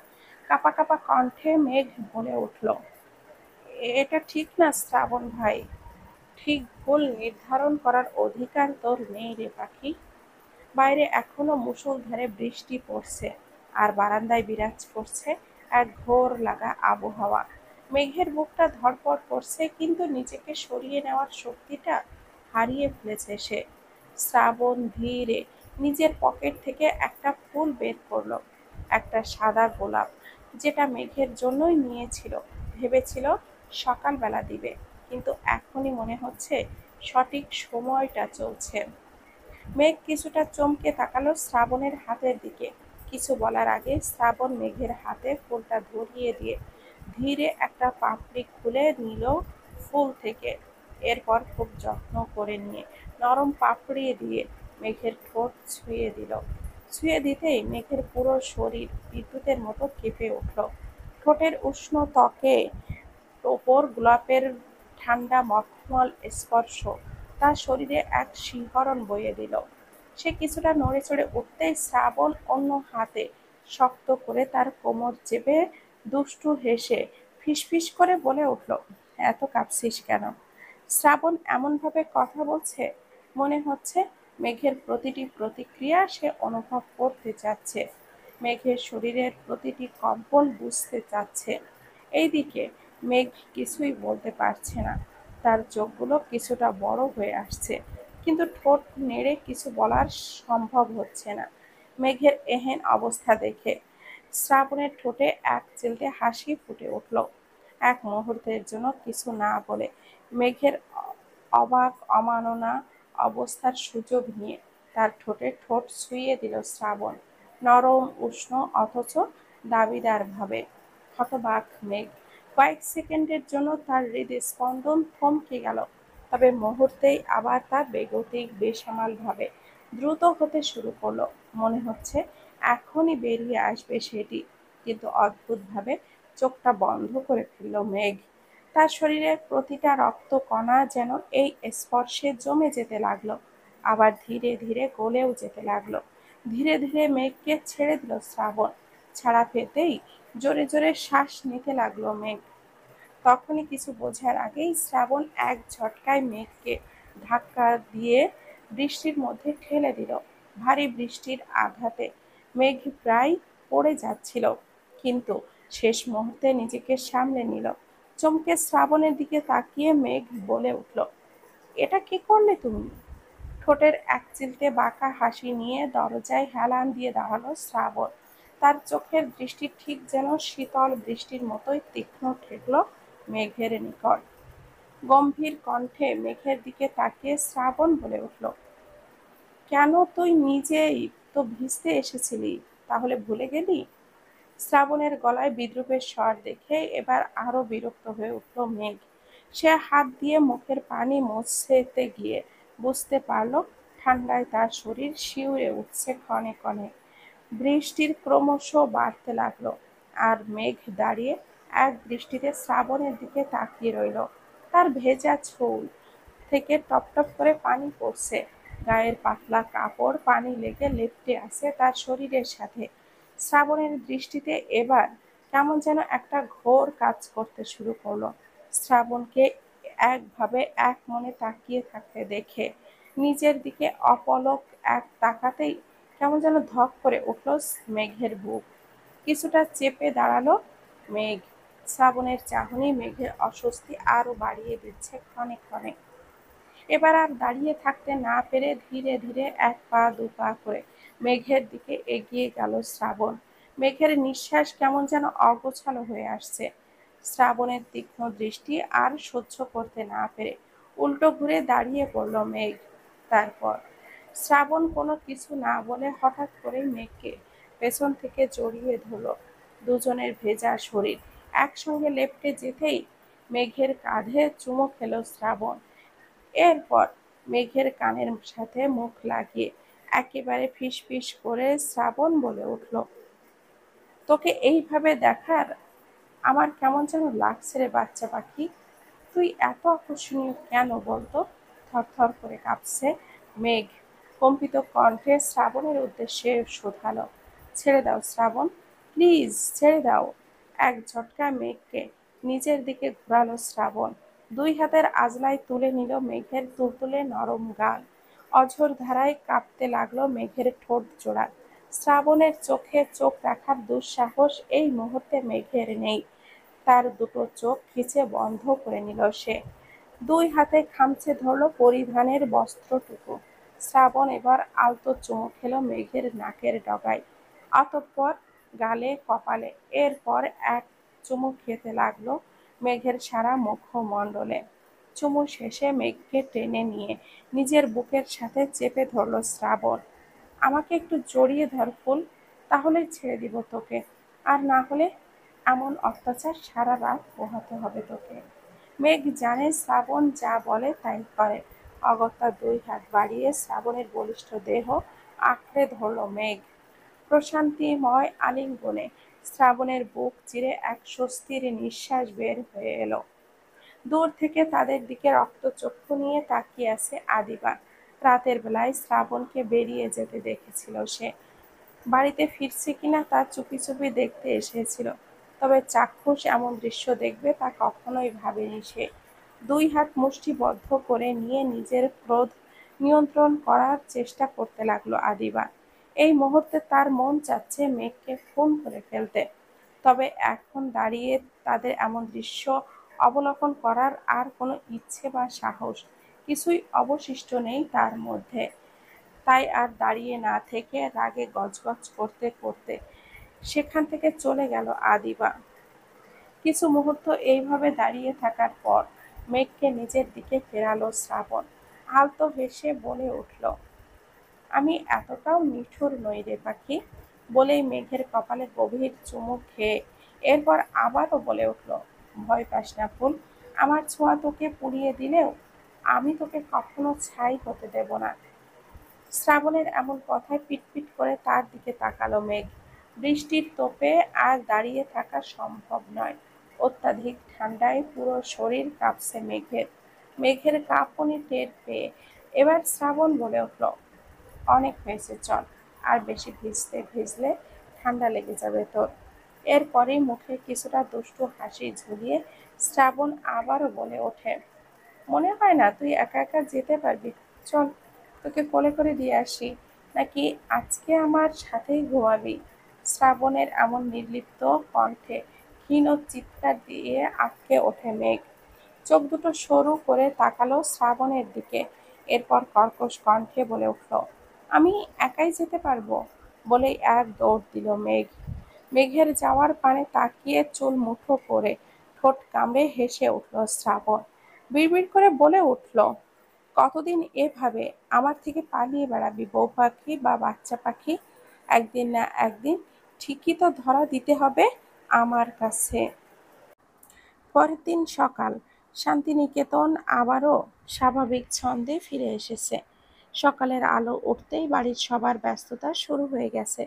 A: কাঁপা কাঁপা কণ্ঠে মেঘ বলে উঠল, এটা ঠিক না শ্রাবণ ভাই। ঠিক ভুল নির্ধারণ করার অধিকার তোর নেই রে পাখি। বাইরে এখনো মুষলধারে বৃষ্টি পড়ছে, আর বারান্দায় বিরাজ করছে এক ঘোর লাগা আবহাওয়া। মেঘের বুকটা ধড়ফড় করছে, কিন্তু নিজেকে সরিয়ে নেওয়ার শক্তিটা হারিয়ে ফেলেছে সে। শ্রাবণ ধীরে নিজের পকেট থেকে একটা ফুল বের করলো, একটা সাদা গোলাপ, যেটা মেঘের জন্যই নিয়েছিল। ভেবেছিল সকালবেলা দিবে, কিন্তু এখনই মনে হচ্ছে সঠিক সময়টা চলছে। মেঘ কিছুটা চমকে তাকালো শ্রাবণের হাতের দিকে। কিছু বলার আগে শ্রাবণ মেঘের হাতে ফুলটা ধরিয়ে দিয়ে ধীরে একটা পাপড়ি খুলে নিল ফুল থেকে। এরপর খুব যত্ন করে নিয়ে নরম পাপড়ি দিয়ে মেঘের ঠোঁট ছুঁয়ে দিল। ছুঁয়ে দিতেই মেঘের পুরো শরীর বিদ্যুতের মতো কেঁপে উঠল। ঠোঁটের উষ্ণ ত্বকে ওপর গোলাপের ঠান্ডা মক্ষ কোমল স্পর্শ তার শরীরে এক শিহরণ বইয়ে দিল। সে কিছুটা নড়ে চড়ে উঠতেই শ্রাবণ অন্য হাতে শক্ত করে তার কোমর চেপে দুষ্টু হেসে ফিসফিস করে বলে উঠল, এত কাঁপছিস কেন? শ্রাবণ এমনভাবে কথা বলছে, মনে হচ্ছে মেঘের প্রতিটি প্রতিক্রিয়া সে অনুভব করতে চাচ্ছে, মেঘের শরীরের প্রতিটি কম্পন বুঝতে চাচ্ছে। এইদিকে মেঘ কিছুই বলতে পারছে না, তার চোখগুলো কিছুটা বড় হয়ে আসছে, কিন্তু ঠোঁট নেড়ে কিছু বলার সম্ভব হচ্ছে না। মেঘের এহেন অবস্থা দেখে শ্রাবণের ঠোঁটে এক চিলতে হাসি ফুটে উঠল। এক মুহূর্তের জন্য কিছু না বলে মেঘের অবাক অমাননা অবস্থার সুযোগ নিয়ে তার ঠোঁটে ঠোঁট ছুঁয়ে দিল শ্রাবণ, নরম উষ্ণ অথচ দাবিদার ভাবে। হতবাক মেঘ, কয়েক সেকেন্ডের জন্য তার হৃদস্পন্দন থমকে গেল, তবে মুহূর্তেই আবার তা বেগতিক বেসামাল ভাবে দ্রুত হতে শুরু করলো। মনে হচ্ছে এখনই বেরিয়ে আসবে সেটি, কিন্তু অদ্ভুতভাবে চোখটা বন্ধ করে ফেলল মেঘ। তার শরীরের প্রতিটা রক্তকণা যেন এই স্পর্শে জমে যেতে লাগলো, আবার ধীরে ধীরে গলেও যেতে লাগলো। ধীরে ধীরে মেঘকে ছেড়ে দিল শ্রাবণ। ছাড়া পেতেই জোরে জোরে শ্বাস নিতে লাগলো মেঘ। তখনই কিছু বোঝার আগেই শ্রাবণ এক ঝটকায় মেঘকে ধাক্কা দিয়ে বৃষ্টির মধ্যে ঠেলে দিল। ভারী বৃষ্টির আঘাতে মেঘ প্রায় পড়ে যাচ্ছিল, কিন্তু শেষ মুহূর্তে নিজেকে সামলে নিল। চমকে শ্রাবণের দিকে তাকিয়ে মেঘ বলে উঠল, এটা কি করলে তুমি? ঠোঁটের একচিলতে বাঁকা হাসি নিয়ে দরজায় হেলান দিয়ে দাঁড়ালো শ্রাবণ। তার চোখের দৃষ্টি ঠিক যেন শীতল বৃষ্টির মতোই তীক্ষ্ণ ঠেকল মেঘের নিকট। গম্ভীর কণ্ঠে মেঘের দিকে তাকিয়ে শ্রাবণ বলে উঠল, কেন তুই নিজেই তো ভিজতে এসেছিলি, তাহলে ভুলে গেলি? শ্রাবণের গলায় বিদ্রূপের স্বর দেখে এবার আরো বিরক্ত হয়ে উঠল মেঘ। সে হাত দিয়ে মুখের পানি মুছতে গিয়ে বুঝতে পারল ঠান্ডায় তার শরীর শিউরে উঠছে ক্ষণে ক্ষণে। বৃষ্টির ক্রমশ বাড়তে লাগলো, আর মেঘ দাঁড়িয়ে এক দৃষ্টিতে শ্রাবণের দিকে তাকিয়ে রইল। তার ভেজা চুল থেকে টপটপ করে পানি পড়ছে, গায়ের পাতলা কাপড় পানি লেগে লেপ্টে আছে তার শরীরের সাথে। শ্রাবণের দৃষ্টিতে এবার কেমন যেন একটা ঘোর কাজ করতে শুরু করলো। শ্রাবণকে একভাবে এক মনে তাকিয়ে থাকতে দেখে নিজের দিকে অপলক এক তাকাতেই কেমন যেন ধক করে উঠল মেঘের বুক। কিছুটা চেপে দাঁড়ালো মেঘ। শ্রাবণের চাহনি মেঘের অস্বস্তি আরো বাড়িয়ে দিচ্ছে ক্ষণে ক্ষণে। এবার আর দাঁড়িয়ে থাকতে না পেরে ধীরে ধীরে এক পা দু পা করে মেঘের দিকে এগিয়ে গেল শ্রাবণ। মেঘের নিঃশ্বাস কেমন যেন অগোছালো হয়ে আসছে। শ্রাবণের তীক্ষ্ণ দৃষ্টি আর সহ্য করতে না পেরে উল্টো ঘুরে দাঁড়িয়ে পড়ল মেঘ। তারপর শ্রাবণ কোনো কিছু না বলে হঠাৎ করে মেঘকে পেছন থেকে জড়িয়ে ধরল। দুজনের ভেজা শরীর একসঙ্গে লেপ্টে যেতেই মেঘের কাঁধে চুমো খেল শ্রাবণ। এরপর মেঘের কানের সাথে মুখ লাগিয়ে একেবারে ফিসফিস করে শ্রাবণ বলে উঠল, তোকে এইভাবে দেখার আমার কেমন যেন লাগছে রে বাচ্চা পাখি। তুই এত আকর্ষণীয় কেন বলতো? থরথর করে কাঁপছে মেঘ কম্পিত কণ্ঠে শ্রাবণের উদ্দেশ্যে শোধালো। ছেড়ে দাও শ্রাবণ, প্লিজ ছেড়ে দাও। এক ঝটকা মেঘকে নিজের দিকে ঘুরালো শ্রাবণ। দুই হাতের আজলায় তুলে নিল মেঘের তুলতুলে নরম গাল। অঝোর ধারায় কাঁপতে লাগলো মেঘের ঠোঁট জোড়া। শ্রাবণের চোখে চোখ রাখার দুঃসাহস এই মুহূর্তে মেঘের নেই। তার দুটো চোখ খিচে বন্ধ করে নিল সে। দুই হাতে খামচে ধরল পরিধানের বস্ত্রটুকু। শ্রাবণ এবার আলতো চুমু খেল মেঘের নাকের ডগায়, অতঃপর গালে কপালে, এরপর এক চুমু খেতে লাগলো মেঘের সারা মুখমণ্ডলে। চুমু শেষে মেঘকে টেনে নিয়ে নিজের বুকের সাথে চেপে ধরল শ্রাবণ। আমাকে একটু জড়িয়ে ধর ফুল, তাহলেই ছেড়ে দিব তোকে, আর না হলে এমন অত্যাচার সারা রাত পোহাতে হবে তোকে। মেঘ জানে শ্রাবণ যা বলে তাই করে। অগত্যা দুই হাত বাড়িয়ে শ্রাবণের বলিষ্ঠ দেহ আঁকড়ে ধরল মেঘ। প্রশান্তিময় আলিঙ্গনে শ্রাবণের বুক চিরে এক স্বস্তির নিঃশ্বাস বের হয়ে এলো। দূর থেকে তাদের দিকে রক্তচক্ষু নিয়ে তাকিয়ে আছে আদিবা। রাতের বেলায় শ্রাবণকে বেরিয়ে যেতে দেখেছিল সে। বাড়িতে ফিরছে কিনা তা চুপি চুপি দেখতে এসেছিল, তবে চাক্ষুষ এমন দৃশ্য দেখবে তা কখনোই ভাবেনি সে। দুই হাত মুষ্টিবদ্ধ করে নিয়ে নিজের ক্রোধ নিয়ন্ত্রণ করার চেষ্টা করতে লাগলো আদিবা। এই মুহূর্তে তার মন চাচ্ছে মেঘকে খুন করে ফেলতে, তবে এখন দাঁড়িয়ে তাদের এমন দৃশ্য অবলোকন করার আর কোনো ইচ্ছে বা সাহস কিছুই অবশিষ্ট নেই তার মধ্যে। তাই আর দাঁড়িয়ে না থেকে রাগে গজগজ করতে করতে সেখান থেকে চলে গেল আদিবা। কিছু মুহূর্ত এইভাবে দাঁড়িয়ে থাকার পর মেঘকে নিজের দিকে ফেরালো শ্রাবণ। আলতো হেসে বলে উঠল, আমি এতটাও নিঠুর নই রে পাখি। বলেই মেঘের কপালে গভীর চুমু খেয়ে এরপর আবারও বলে উঠল, ভয় পাস না ফুল, আমার ছোঁয়া তোকে পুড়িয়ে দিলেও আমি তোকে কখনো ছাই হতে দেব না। শ্রাবণের এমন কথায় পিটপিট করে তার দিকে তাকালো মেঘ। বৃষ্টির তোপে আর দাঁড়িয়ে থাকা সম্ভব নয়। অত্যাধিক ঠান্ডায় পুরো শরীর কাঁপছে মেঘের। মেঘের কাঁপুনি টের পেয়ে এবার শ্রাবণ বলে উঠল, অনেক হয়েছে, চল। আর বেশি ভিজলে ঠান্ডা লেগে যাবে তোর। এরপরেই মুখে কিছুটা দুষ্টু হাসি ঝুলিয়ে শ্রাবণ আবারও বলে ওঠে, মনে হয় না তুই একা একা যেতে পারবি। চল, তোকে কোলে করে দিয়ে আসি। নাকি আজকে আমার সাথেই ঘুমাবি? শ্রাবণের এমন নির্লিপ্ত কণ্ঠে ক্ষীণ চিৎকার দিয়ে আঁতকে ওঠে মেঘ। চোখ দুটো সরু করে তাকালো শ্রাবণের দিকে। এরপর কর্কশ কণ্ঠে বলে উঠল, আমি একাই যেতে পারবো। বলেই এক দৌড় দিল মেঘ। মেঘের যাওয়ার পানে তাকিয়ে চুল মুঠো করে ঠোঁট কামড়ে হেসে উঠল শ্রাবণ। বিড়বিড় করে বলে উঠল, কতদিন এভাবে আমার থেকে পালিয়ে বেড়াবি বউ পাখি বা বাচ্চা পাখি? একদিন না একদিন ঠিকই তো ধরা দিতে হবে আমার কাছে। পরের দিন সকাল। শান্তিনিকেতন আবারও স্বাভাবিক ছন্দে ফিরে এসেছে। সকালের আলো উঠতেই বাড়ির সবার ব্যস্ততা শুরু হয়ে গেছে।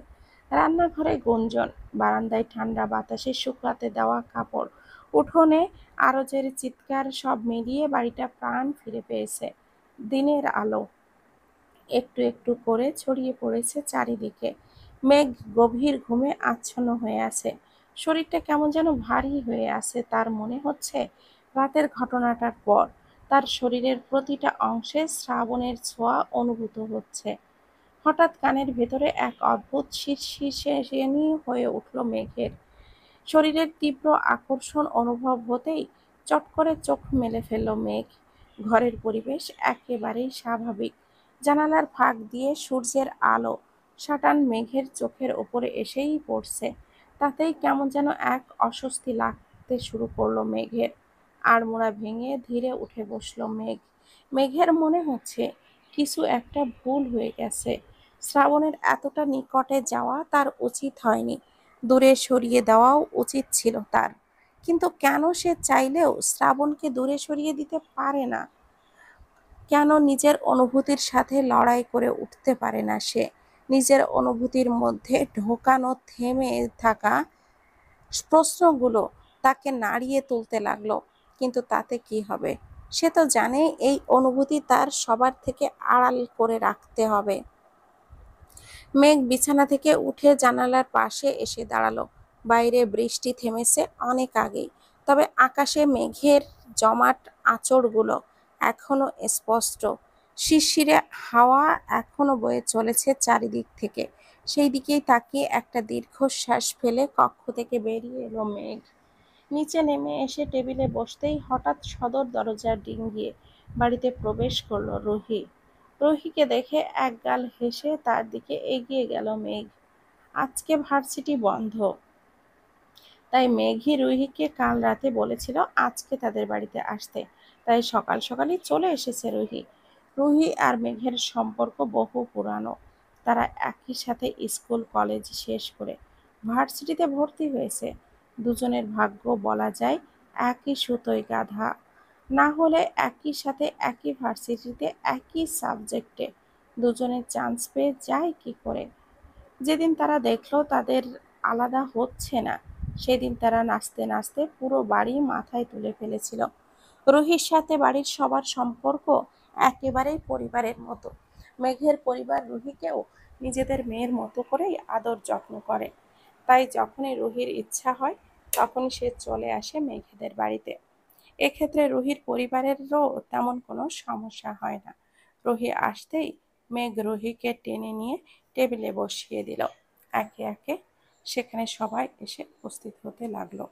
A: রান্নাঘরে গুঞ্জন, বারান্দায় ঠান্ডা বাতাসে শুকাতে দেওয়া কাপড়, উঠোনে আরজের চিৎকার, সব মিলিয়ে বাড়িটা প্রাণ ফিরে পেয়েছে। দিনের আলো একটু একটু করে ছড়িয়ে পড়েছে চারিদিকে। মেঘ গভীর ঘুমে আচ্ছন্ন হয়ে আছে। শরীরটা কেমন যেন ভারী হয়ে আছে। তার মনে হচ্ছে রাতের ঘটনাটার পর তার শরীরের প্রতিটা অংশে শ্রাবণের ছোঁয়া অনুভূত হচ্ছে। হঠাৎ কানের ভেতরে এক অদ্ভুত শিরশিরশিরানি হয়ে উঠল মেঘের। শরীরের তীব্র আকর্ষণ অনুভব হতেই চট করে চোখ মেলে ফেলল মেঘ। ঘরের পরিবেশ একেবারেই স্বাভাবিক। জানালার ফাঁক দিয়ে সূর্যের আলো সাটান মেঘের চোখের ওপরে এসেই পড়ছে। তাতেই কেমন যেন এক অস্বস্তি লাগতে শুরু করলো মেঘের। আড়মোড়া ভেঙে ধীরে উঠে বসলো মেঘ। মেঘের মনে হচ্ছে কিছু একটা ভুল হয়ে গেছে। শ্রাবণের এতটা নিকটে যাওয়া তার উচিত হয়নি। দূরে সরিয়ে দেওয়াও উচিত ছিল তার। কিন্তু কেন সে চাইলেও শ্রাবণকে দূরে সরিয়ে দিতে পারে না? কেন নিজের অনুভূতির সাথে লড়াই করে উঠতে পারে না সে? নিজের অনুভূতির মধ্যে ঢোকানো থেমে থাকা প্রশ্নগুলো তাকে নাড়িয়ে তুলতে লাগলো। কিন্তু তাতে কি হবে? সে তো জানে এই অনুভূতি তার সবার থেকে আড়াল করে রাখতে হবে। মেঘ বিছানা থেকে উঠে জানালার পাশে এসে দাঁড়ালো। বাইরে বৃষ্টি থেমেছে অনেক আগেই, তবে আকাশে মেঘের জমাট আঁচড়গুলো এখনো স্পষ্ট। শিরশিরে হাওয়া এখনো বয়ে চলেছে চারিদিক থেকে। সেই দিকেই তাকিয়ে একটা দীর্ঘশ্বাস ফেলে কক্ষ থেকে বেরিয়ে এলো মেঘ। নিচে নেমে এসে টেবিলে বসতেই হঠাৎ সদর দরজা ডিঙিয়ে বাড়িতে প্রবেশ করলো রুহি। রুহিকে দেখে একগাল হেসে তার দিকে এগিয়ে গেল মেঘ। আজকে ভার্সিটি বন্ধ, তাই মেঘই রুহিকে কাল রাতে বলেছিল আজকে তাদের বাড়িতে আসতে। তাই সকাল সকালই চলে এসেছে রুহি। রুহি আর মেঘের সম্পর্ক বহু পুরানো। তারা একই সাথে স্কুল কলেজ শেষ করে ভার্সিটিতে ভর্তি হয়েছে। দুজনের ভাগ্য বলা যায় একই সুতোয় গাঁথা। না হলে একই সাথে একই ভার্সিটিতে একই সাবজেক্টে দুজনের চান্স পেয়ে যায় কি করে? যেদিন তারা দেখলো তাদের আলাদা হচ্ছে না, সেদিন তারা নাচতে নাচতে পুরো বাড়ি মাথায় তুলে ফেলেছিল। রুহির সাথে বাড়ির সবার সম্পর্ক একেবারেই পরিবারের মতো। মেঘের পরিবার রুহিকেও নিজেদের মেয়ের মতো করেই আদর যত্ন করে। তাই যখনই রুহির ইচ্ছা হয় তখনই সে চলে আসে মেঘেদের বাড়িতে। এক্ষেত্রে রুহির পরিবারেরও তেমন কোনো সমস্যা হয় না। রুহি আসতেই মেঘ রুহিকে টেনে নিয়ে টেবিলে বসিয়ে দিল। একে একে সেখানে সবাই এসে উপস্থিত হতে লাগলো।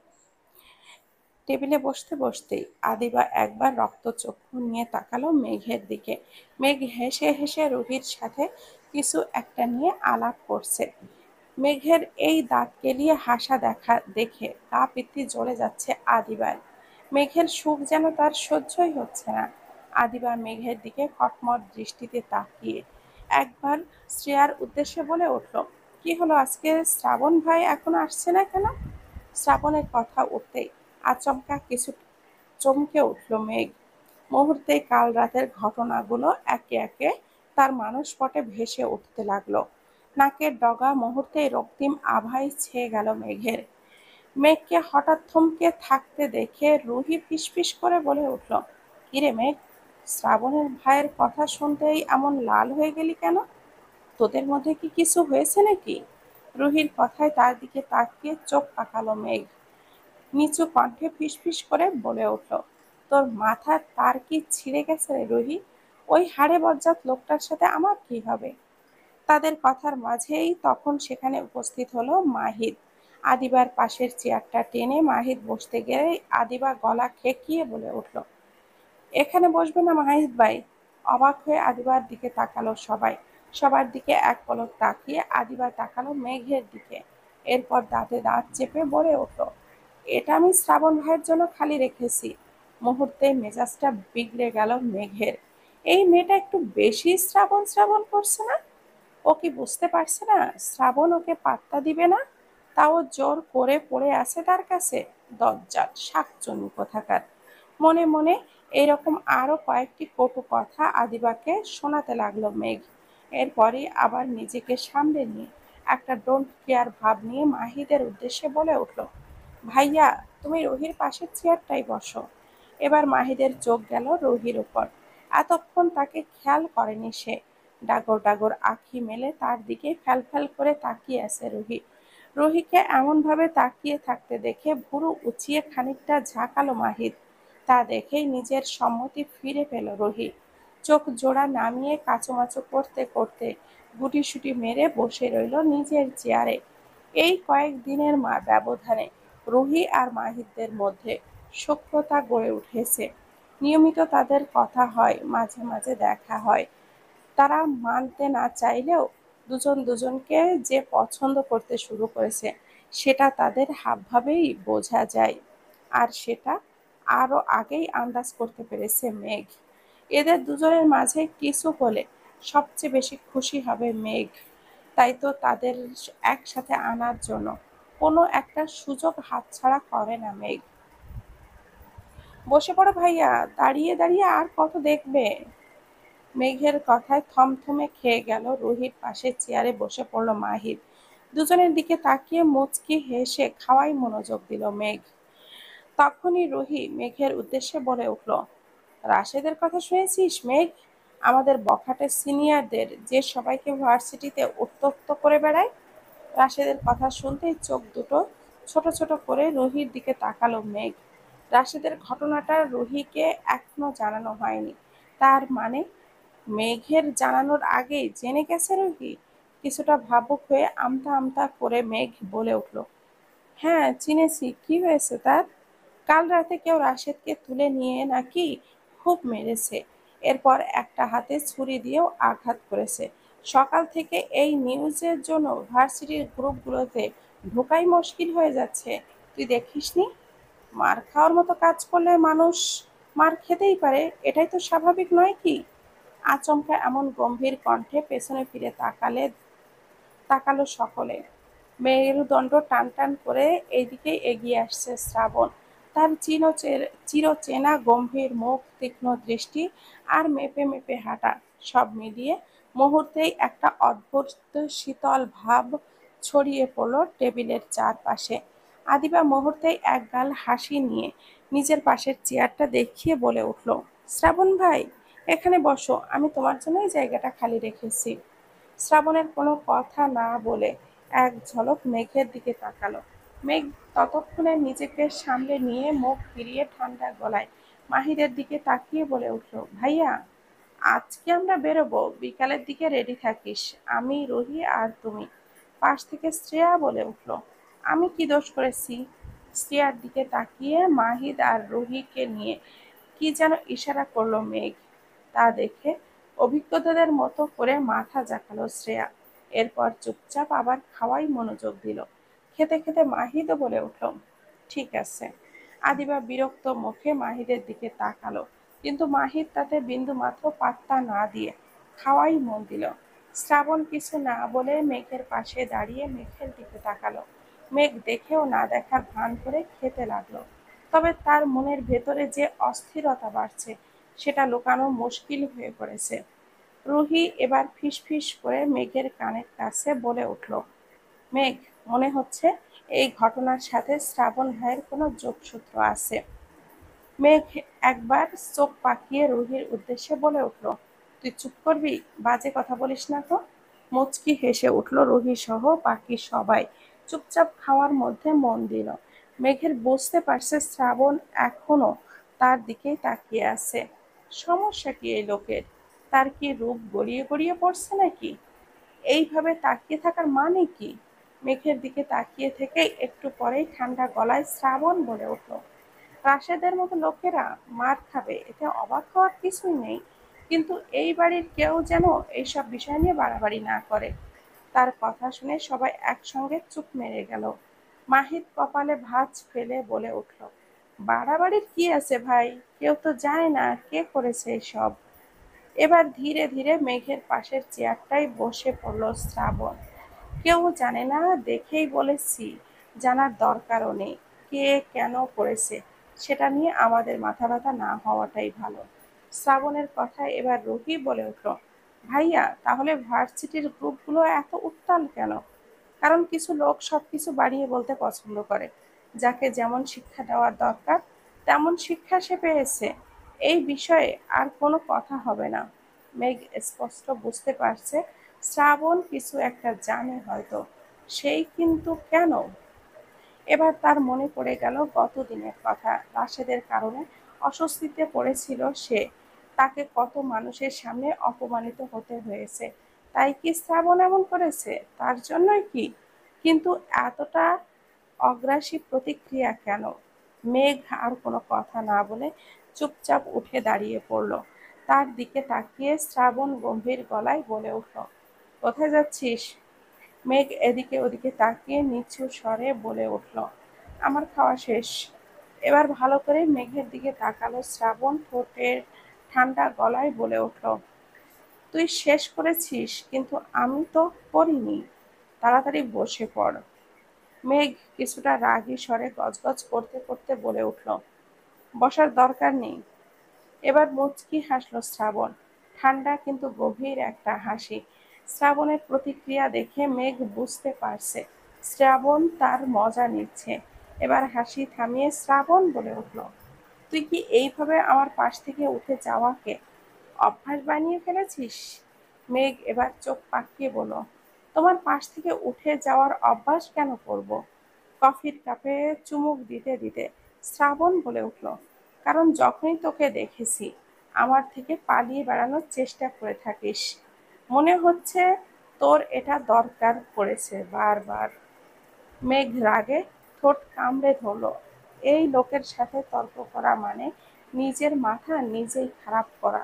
A: টেবিলে বসতে বসতেই আদিবা একবার রক্তচক্ষু নিয়ে তাকালো মেঘের দিকে। মেঘ হেসে হেসে রুহির সাথে কিছু একটা নিয়ে আলাপ করছে। মেঘের এই দাঁত কেলিয়ে হাসা দেখে গা পিত্তি জ্বলে যাচ্ছে আদিবার। মেঘের সুখ যেন তার সহ্যই হচ্ছে না। আদিবা মেঘের দিকে কটমট দৃষ্টিতে তাকিয়ে একবার শ্রেয়ার উদ্দেশ্যে বলে উঠল, কি হলো আজকে শ্রাবণ ভাই এখনো আসছে না কেন? শ্রাবণের কথা উঠতেই আচমকা কিছু চমকে উঠল মেঘ। মুহূর্তেই কাল রাতের ঘটনাগুলো একে একে তার মানসপটে ভেসে উঠতে লাগলো। নাকের ডগা মুহূর্তেই রক্তিম আভায় ছেয়ে গেল মেঘের। মেঘকে হঠাৎ থমকে থাকতে দেখে রুহি ফিসফিস করে বলে উঠল, কিরে মেঘ, শ্রাবণের ভাইয়ের কথা শুনতেই এমন লাল হয়ে গেলি কেন? তোদের মধ্যে কি কিছু হয়েছে নাকি? রুহির কথায় তার দিকে তাকিয়ে চোখ পাকালো মেঘ। নিচু কণ্ঠে ফিসফিস করে বলে উঠল, তোর মাথার তার কি ছিঁড়ে গেছে রে রুহি? ওই হাড়ে বজ্জাত লোকটার সাথে আমার কি হবে? তাদের কথার মাঝেই তখন সেখানে উপস্থিত হলো মাহিদ। আদিবার পাশের চেয়ারটা টেনে মাহিদ বসতে গেলে আদিবা গলা খেকিয়ে বলে উঠল, এখানে বসবে না মাহিদ ভাই? অবাক হয়ে আদিবার দিকে তাকালো সবাই। সবার দিকে এক পলক তাকিয়ে আদিবা তাকালো মেঘের দিকে। এরপর দাঁতে দাঁত চেপে বলে উঠল, এটা আমি শ্রাবণ ভাইয়ের জন্য খালি রেখেছি। মুহূর্তে মেজাজটা বিগড়ে গেল মেঘের। এই মেয়েটা একটু বেশি শ্রাবণ শ্রাবণ করছে না? ও কি বুঝতে পারছে না শ্রাবণ ওকে পাত্তা দিবে না? তাও জোর করে পড়ে আছে তার কাছে। দজ্জাল শাকচুন্নি কোথাকার। মনে মনে এইরকম আরো কয়েকটি কটু কথা আদিবাকে শোনাতে লাগলো মেঘ। এরপরই আবার নিজেকে সামলে নিয়ে একটা ডোন্ট কেয়ার ভাব নিয়ে মাহিদের উদ্দেশ্যে বলে উঠল, ভাইয়া তুমি রুহির পাশের চেয়ারটাই বসো। এবার মাহিদের চোখ গেল রুহির উপর। এতক্ষণ তাকে খেয়াল করেনি সে। ডাগর ডাগর আঁখি মেলে তার দিকে ফ্যাল ফ্যাল করে তাকিয়ে আছে রুহি। রুহিকে এমনভাবে তাকিয়ে থাকতে দেখে ভুরু উঁচিয়ে খানিকটা ঝাঁকালো মাহিদ। তা দেখেই নিজের সম্মতি ফিরে পেল রুহি। চোখ জোড়া নামিয়ে কাচুমাচু করতে করতে গুটিসুটি মেরে বসে রইল নিজের চেয়ারে। এই কয়েকদিনের ব্যবধানে রুহি আর মাহিদের মধ্যে সখ্যতা গড়ে উঠেছে। নিয়মিত তাদের কথা হয়, মাঝে মাঝে দেখা হয়। তারা মানতে না চাইলেও দুজন দুজনকে যে পছন্দ করতে শুরু করেছে সেটা তাদের হাবভাবেই বোঝা যায়। আর সেটা আরো আগেই আন্দাজ করতে পেরেছে মেঘ। এদের দুজনের মাঝে কিছু হলে সবচেয়ে বেশি খুশি হবে মেঘ। তাই তো তাদের একসাথে আনার জন্য কোনো একটা সুযোগ হাতছাড়া করে না মেঘ। বসে পড়ো ভাইয়া, দাঁড়িয়ে দাঁড়িয়ে আর কত দেখবে? মেঘের কথায় থমথমে খেয়ে গেল রুহির পাশে চেয়ারে বসে পড়ল মাহির। দুজনের দিকে তাকিয়ে মুচকি হেসে খাওয়াই মনোযোগ দিল মেঘ। তখনই রুহি মেঘের উদ্দেশ্যে বলে উঠল, রাশেদের কথা শুনেছিস মেঘ? আমাদের বখাটের সিনিয়রদের যে সবাইকে ভার্সিটিতে উত্ত্যক্ত করে বেড়ায়। রাশেদের কথা শুনতেই চোখ দুটো ছোট ছোট করে রুহির দিকে তাকালো মেঘ। রাশেদের ঘটনাটা রুহিকে এখনো জানানো হয়নি। তার মানে মেঘের জানানোর আগেই জেনে গেছে রুহি। কিছুটা ভাবুক হয়ে আমতা আমতা করে মেঘ বলে উঠল, হ্যাঁ চিনেছি, কি হয়েছে তার? কাল রাতে কেউ রাশেদকে তুলে নিয়ে নাকি খুব মেরেছে। এরপর একটা হাতে ছুরি দিয়েও আঘাত করেছে। সকাল থেকে এই নিউজের জন্য ভার্সিটির গ্রুপগুলোতে ঢোকাই মুশকিল হয়ে যাচ্ছে। তুই দেখিসনি? মার খাওয়ার মতো কাজ করলে মানুষ মার খেতেই পারে, এটাই তো স্বাভাবিক নয় কি? আচমকা এমন গম্ভীর কণ্ঠে পেছনে ফিরে তাকালো সকলে। মেরুদণ্ড টান টান করে এইদিকে এগিয়ে আসছে শ্রাবণ। তার চিরচেনা গম্ভীর মুখ, তীক্ষ্ণ দৃষ্টি আর মেপে মেপে হাঁটা, সব মিলিয়ে মুহূর্তেই একটা অদ্ভুত শীতল ভাব ছড়িয়ে পড়ল টেবিলের চারপাশে। আদিবা মুহূর্তেই একগাল হাসি নিয়ে নিজের পাশের চেয়ারটা দেখিয়ে বলে উঠল, শ্রাবণ ভাই, এখানে বসো, আমি তোমার জন্যই জায়গাটা খালি রেখেছি। শ্রাবণের কোনো কথা না বলে এক ঝলক মেঘের দিকে তাকালো। মেঘ ততক্ষণে নিজেকে সামলে নিয়ে মুখ ফিরিয়ে ঠান্ডা গলায় মাহিরের দিকে তাকিয়ে বলে উঠল, ভাইয়া, আজকে আমরা বেরোবো, বিকালের দিকে রেডি থাকিস। আমি, রুহি আর তুমি। পাশ থেকে শ্রেয়া বলে উঠল, আমি কি দোষ করেছি? শ্রেয়ার দিকে তাকিয়ে মাহিদ আর রুহিকে নিয়ে কি যেন ইশারা করলো মেঘ। তা দেখে অভিজ্ঞতাদের মতো করে মাথা ঝাঁকালো শ্রেয়া। এরপর চুপচাপ আবার খাওয়াই মনোযোগ দিল। খেতে খেতে মাহিদও বলে উঠল, ঠিক আছে। আদিবা বিরক্ত মুখে মাহিদের দিকে তাকালো, কিন্তু মাহিদ তাতে বিন্দুমাত্র পাত্তা না দিয়ে খাওয়াই মন দিল। শ্রাবণ কিছু না বলে মেঘের পাশে দাঁড়িয়ে মেঘের দিকে তাকালো। মেঘ দেখেও না দেখার ভান করে খেতে লাগলো। তবে তার মনের ভেতরে যে অস্থিরতা বাড়ছে সেটা লুকানো মুশকিল হয়ে পড়েছে। রুহি এবার ফিসফিস করে মেঘের কানের কাছে বলে উঠল, মেঘ, মনে হচ্ছে এই ঘটনার সাথে শ্রাবণ ভাইয়ের কোনো যোগসূত্র আছে। মেঘ একবার চোখ পাকিয়ে রুহির উদ্দেশ্যে বলে উঠল, তুই চুপ করবি, বাজে কথা বলিস না তো। মুচকি হেসে উঠল রুহি সহ বাকি সবাই। চুপচাপ খাওয়ার মধ্যে মন দিল। মেঘের বুঝতে পারছে শ্রাবণ এখনো তার দিকেই তাকিয়ে আছে। সমস্যা কি এই লোকের? তার কি রূপ গড়িয়ে গড়িয়ে পড়ছে নাকি? এইভাবে তাকিয়ে থাকার মানে কি? মেঘের দিকে তাকিয়ে থেকে একটু পরেই ঠান্ডা গলায় শ্রাবণ বলে উঠল, রাশেদের মতো লোকেরা মার খাবে, এতে অবাক হওয়ার কিছুই নেই। কিন্তু এই বাড়ির কেউ যেন এইসব বিষয় নিয়ে বাড়াবাড়ি না করে। তার কথা শুনে সবাই একসঙ্গে চুপ মেরে গেল। মাহিদ কপালে ভাঁজ ফেলে বলে উঠল, বাড়াবাড়ির কি আছে ভাই? কেউ তো জানে না কে করেছে এসব। এবার ধীরে ধীরে মেঘের পাশের চেয়ারটায় বসে পড়ল শ্রাবণ। কেউ জানে না দেখেই বলেছি, জানার দরকারও নেই কে কেন করেছে। সেটা নিয়ে আমাদের মাথা ব্যথা না হওয়াটাই ভালো। শ্রাবণের কথায় এবার রুহি বলে উঠল, ভাইয়া, তাহলে ভার্সিটির গ্রুপগুলো এত উত্তাল কেন? কারণ কিছু লোক সবকিছু বাড়িয়ে বলতে পছন্দ করে। যাকে যেমন শিক্ষা দেওয়ার দরকার তেমন শিক্ষা সে পেয়েছে। এই বিষয়ে আর কোনো কথা হবে না। মেঘ স্পষ্ট বুঝতে পারছে শ্রাবণ কিছু একটা জানে হয়তো। সেই কিন্তু কেন? এবার তার মনে পড়ে গেল গত দিনের কথা। রাশেদের কারণে অস্বস্তিতে পড়েছিল সে। তাকে কত মানুষের সামনে অপমানিত হতে হয়েছে। তাই কি শ্রাবণ এমন করেছে? তার জন্যই কি? কিন্তু এতটা অগ্রাসী প্রতিক্রিয়া কেন? মেঘ আর কোনো কথা না বলে চুপচাপ উঠে দাঁড়িয়ে পড়ল। তার দিকে তাকিয়ে শ্রাবণ গম্ভীর গলায় বলে উঠল, কোথায় যাচ্ছিস? মেঘ এদিকে ওদিকে তাকিয়ে নিচু স্বরে বলে উঠল, আমার খাওয়া শেষ। এবার ভালো করে মেঘের দিকে তাকালো শ্রাবণ, ঠোঁটের ঠান্ডা গলায় বলে উঠল, তুই শেষ করেছিস, কিন্তু আমি তো করিনি। তাড়াতাড়ি বসে পড়। মেঘ কিছুটা রাগী স্বরে গজগজ করতে করতে বলে উঠল, বসার দরকার নেই। এবার মুচকি হাসল শ্রাবণ, ঠান্ডা কিন্তু গভীর একটা হাসি। শ্রাবণের প্রতিক্রিয়া দেখে মেঘ বুঝতে পারছে শ্রাবণ তার মজা নিচ্ছে। এবার হাসি থামিয়ে শ্রাবণ বলে উঠল, তুই কি এইভাবে আমার পাশ থেকে উঠে যাওয়াকে অভ্যাস বানিয়ে ফেলেছিস? মেঘ এবার চোখ পাকিয়ে বলল, তোমার পাশ থেকে উঠে যাওয়ার অভ্যাস কেন করব? কফির কাপে চুমুক দিতে দিতে শ্রাবণ বলে উঠল, কারণ যখনই তোকে দেখেছি আমার থেকে পালিয়ে বেড়ানোর চেষ্টা করে থাকিস। মনে হচ্ছে তোর এটা দরকার পড়েছে বারবার। মেঘ রাগে ঠোঁট কামড়ে ধরল। এই লোকের সাথে তর্ক করা মানে নিজের মাথা নিজেই খারাপ করা।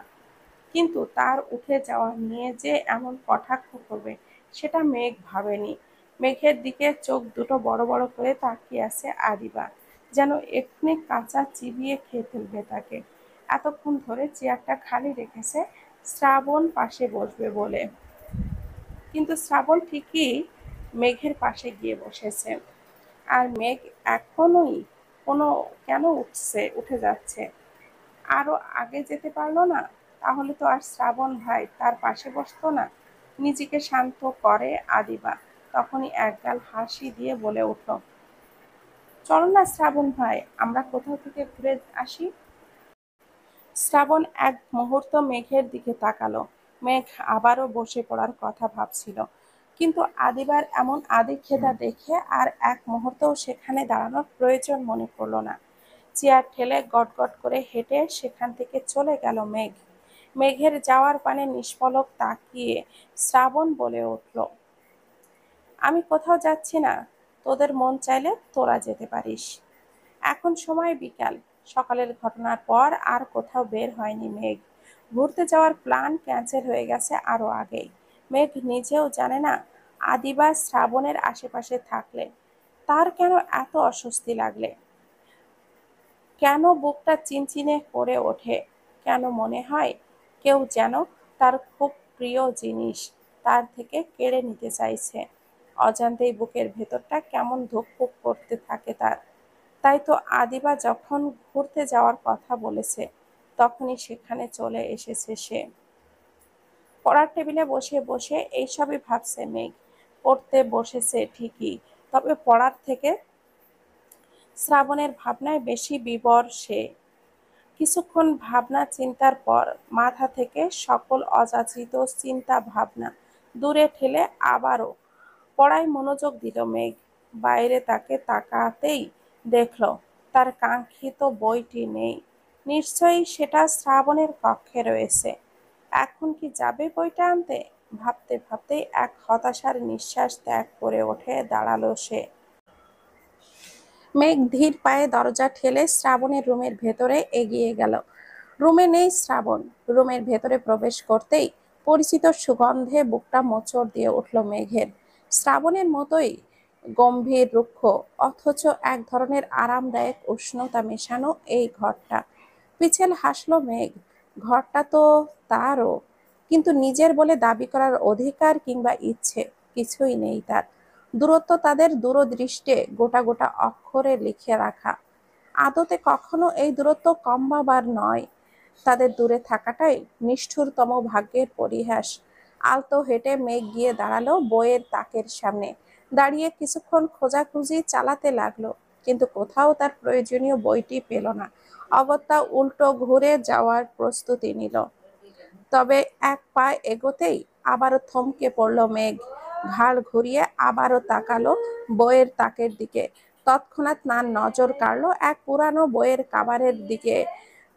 A: কিন্তু তার উঠে যাওয়া নিয়ে যে এমন কটাক্ষ করবে সেটা মেঘ ভাবেনি। মেঘের দিকে চোখ দুটো বড় বড় করে তাকিয়ে আছে আদিবা, যেন এক্ষুনি কাঁচা চিবিয়ে খেয়ে ফেলবে তাকে। এতক্ষণ ধরে চেয়ারটা খালি রেখেছে শ্রাবণ পাশে বসবে বলে, কিন্তু শ্রাবণ ঠিকই মেঘের পাশে গিয়ে বসেছে। আর মেঘ এখনোই কোনো কেন উঠে যাচ্ছে? আরো আগে যেতে পারলো না? তাহলে তো আর শ্রাবণ ভাই তার পাশে বসতো না। নিজেকে শান্ত করে আদিবা তখনই একগাল হাসি দিয়ে বলে উঠল, চলো না শ্রাবণ ভাই, আমরা কোথাও থেকে ঘুরে আসি। শ্রাবণ এক মুহূর্ত মেঘের দিকে তাকালো। মেঘ আবারও বসে পড়ার কথা ভাবছিল, কিন্তু আদিবার এমন আদিক্ষেতা দেখে আর এক মুহূর্তও সেখানে দাঁড়ানোর প্রয়োজন মনে করলো না। চেয়ার ঠেলে গটগট করে হেঁটে সেখান থেকে চলে গেল মেঘ। মেঘের যাওয়ার পানে নিষ্পলক তাকিয়ে শ্রাবণ বলে উঠল, আমি কোথাও যাচ্ছি না, তোদের মন চাইলে তোরা যেতে পারিস। এখন সময় বিকাল। সকালের ঘটনার পর আর কোথাও বের হয়নি মেঘ। ঘুরতে যাওয়ার প্ল্যান ক্যান্সেল হয়ে গেছে আরো আগেই। মেঘ নিজেও জানে না আদিবা শ্রাবণের আশেপাশে থাকলে তার কেন এত অস্বস্তি লাগলে, কেন বুকটা চিনচিনে করে ওঠে, কেন মনে হয় কেউ যেন তার খুব প্রিয় জিনিস তার থেকে কেড়ে নিতে চাইছে। অজান্তেই বুকের ভেতরটা কেমন ধুকপুক করতে থাকে তার। তাই তো আদিবা যখন ঘুরতে যাওয়ার কথা বলেছে তখনই সেখানে চলে এসেছে সে। পড়ার টেবিলে বসে বসে এইসবই ভাবছে মেঘ। পড়তে বসেছে ঠিকই, তবে পড়ার থেকে শ্রাবণের ভাবনায় বেশি বিবর সে। কিছুক্ষণ ভাবনা চিন্তার পর মাথা থেকে সকল অযাচিত চিন্তা ভাবনা দূরে ঠেলে আবারও পড়ায় মনোযোগ দিল মেঘ। বাইরে তাকে তাকাতেই দেখল তার কাঙ্ক্ষিত বইটি নেই। নিশ্চয়ই সেটা শ্রাবণের কক্ষে রয়েছে। এখন কি যাবে বইটা আনতে? ভাবতে ভাবতেই এক হতাশার নিঃশ্বাস ত্যাগ করে উঠে দাঁড়ালো সে। মেঘ ধীর পায়ে দরজা ঠেলে শ্রাবণের রুমের ভেতরে এগিয়ে গেল। রুমে নেই শ্রাবণ। রুমের ভেতরে প্রবেশ করতেই পরিচিত সুগন্ধে বুকটা মোচড় দিয়ে উঠল মেঘের। শ্রাবণের মতোই গম্ভীর রুক্ষ, অথচ এক ধরনের আরামদায়ক উষ্ণতা মেশানো এই ঘরটা। পিছেল হাসলো মেঘ। ঘরটা তো তারও, কিন্তু নিজের বলে দাবি করার অধিকার কিংবা ইচ্ছে কিছুই নেই তার। দূরত্ব তাদের দূরদৃষ্টে গোটা গোটা অক্ষরে লিখে রাখা। আদতে কখনো এই দূরত্ব কমবার নয়। তাদের দূরে থাকাটাই নিষ্ঠুরতম ভাগ্যের পরিহাস। আলতো হেঁটে মেঘ গিয়ে দাঁড়ালো বইয়ের তাকের সামনে। দাঁড়িয়ে কিছুক্ষণ খোঁজাখুঁজি চালাতে লাগলো, কিন্তু কোথাও তার প্রয়োজনীয় বইটি পেল না। অগত্যা উল্টো ঘুরে যাওয়ার প্রস্তুতি নিল। তবে এক পা এগোতেই আবারও থমকে পড়ল মেঘ। ঘাড় ঘুরিয়ে আবারও তাকালো বইয়ের তাকের দিকে। তৎক্ষণাৎ তার নজর কাড়ল এক পুরানো বইয়ের কাভারের দিকে।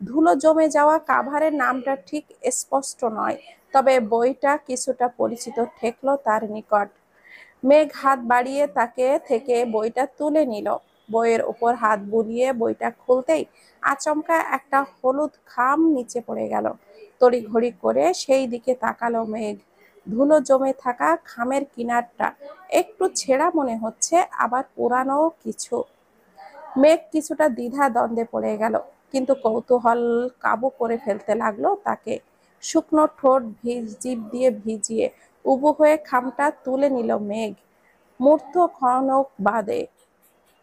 A: ধুলো জমে যাওয়া কাভারের নামটা ঠিক স্পষ্ট নয়, তবে বইটা কিছুটা পরিচিত ঠেকল তার নিকট। মেঘ হাত বাড়িয়ে তাকে থেকে বইটা তুলে নিল। বইয়ের উপর হাত বুলিয়ে বইটা খুলতেই আচমকা একটা হলুদ খাম নিচে পড়ে গেল। তড়িঘড়ি করে সেই দিকে তাকালো মেঘ। ধুলো জমে থাকা খামের কিনারটা একটু ছেঁড়া মনে হচ্ছে, আবার পুরানো কিছু। মেঘ কিছুটা দ্বিধা দ্বন্দ্বে পড়ে গেল, কিন্তু কৌতূহল কাবু করে ফেলতে লাগলো তাকে। শুকনো ঠোঁট জিভ দিয়ে ভিজিয়ে উবু হয়ে খামটা তুলে নিল মেঘ। মূর্ত ক্ষণক বাদে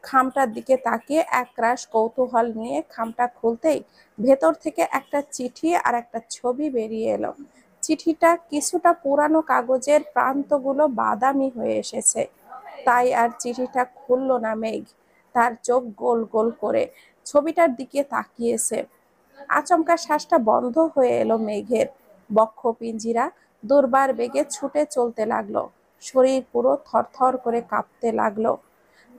A: খামটার দিকে তাকিয়ে একরাশ কৌতূহল নিয়ে খামটা খুলতেই ভেতর থেকে একটা চিঠি আর একটা ছবি বেরিয়ে এলো। চিঠিটা কিছুটা পুরানো, কাগজের প্রান্তগুলো বাদামি হয়ে এসেছে। তাই আর চিঠিটা খুলল না মেঘ। তার চোখ গোল গোল করে ছবিটার দিকে তাকিয়েছে। আচমকা শ্বাসটা বন্ধ হয়ে এলো মেঘের। বক্ষ পিঞ্জিরা দুর্বার বেগে ছুটে চলতে লাগলো। শরীর পুরো থরথর করে কাঁপতে লাগলো।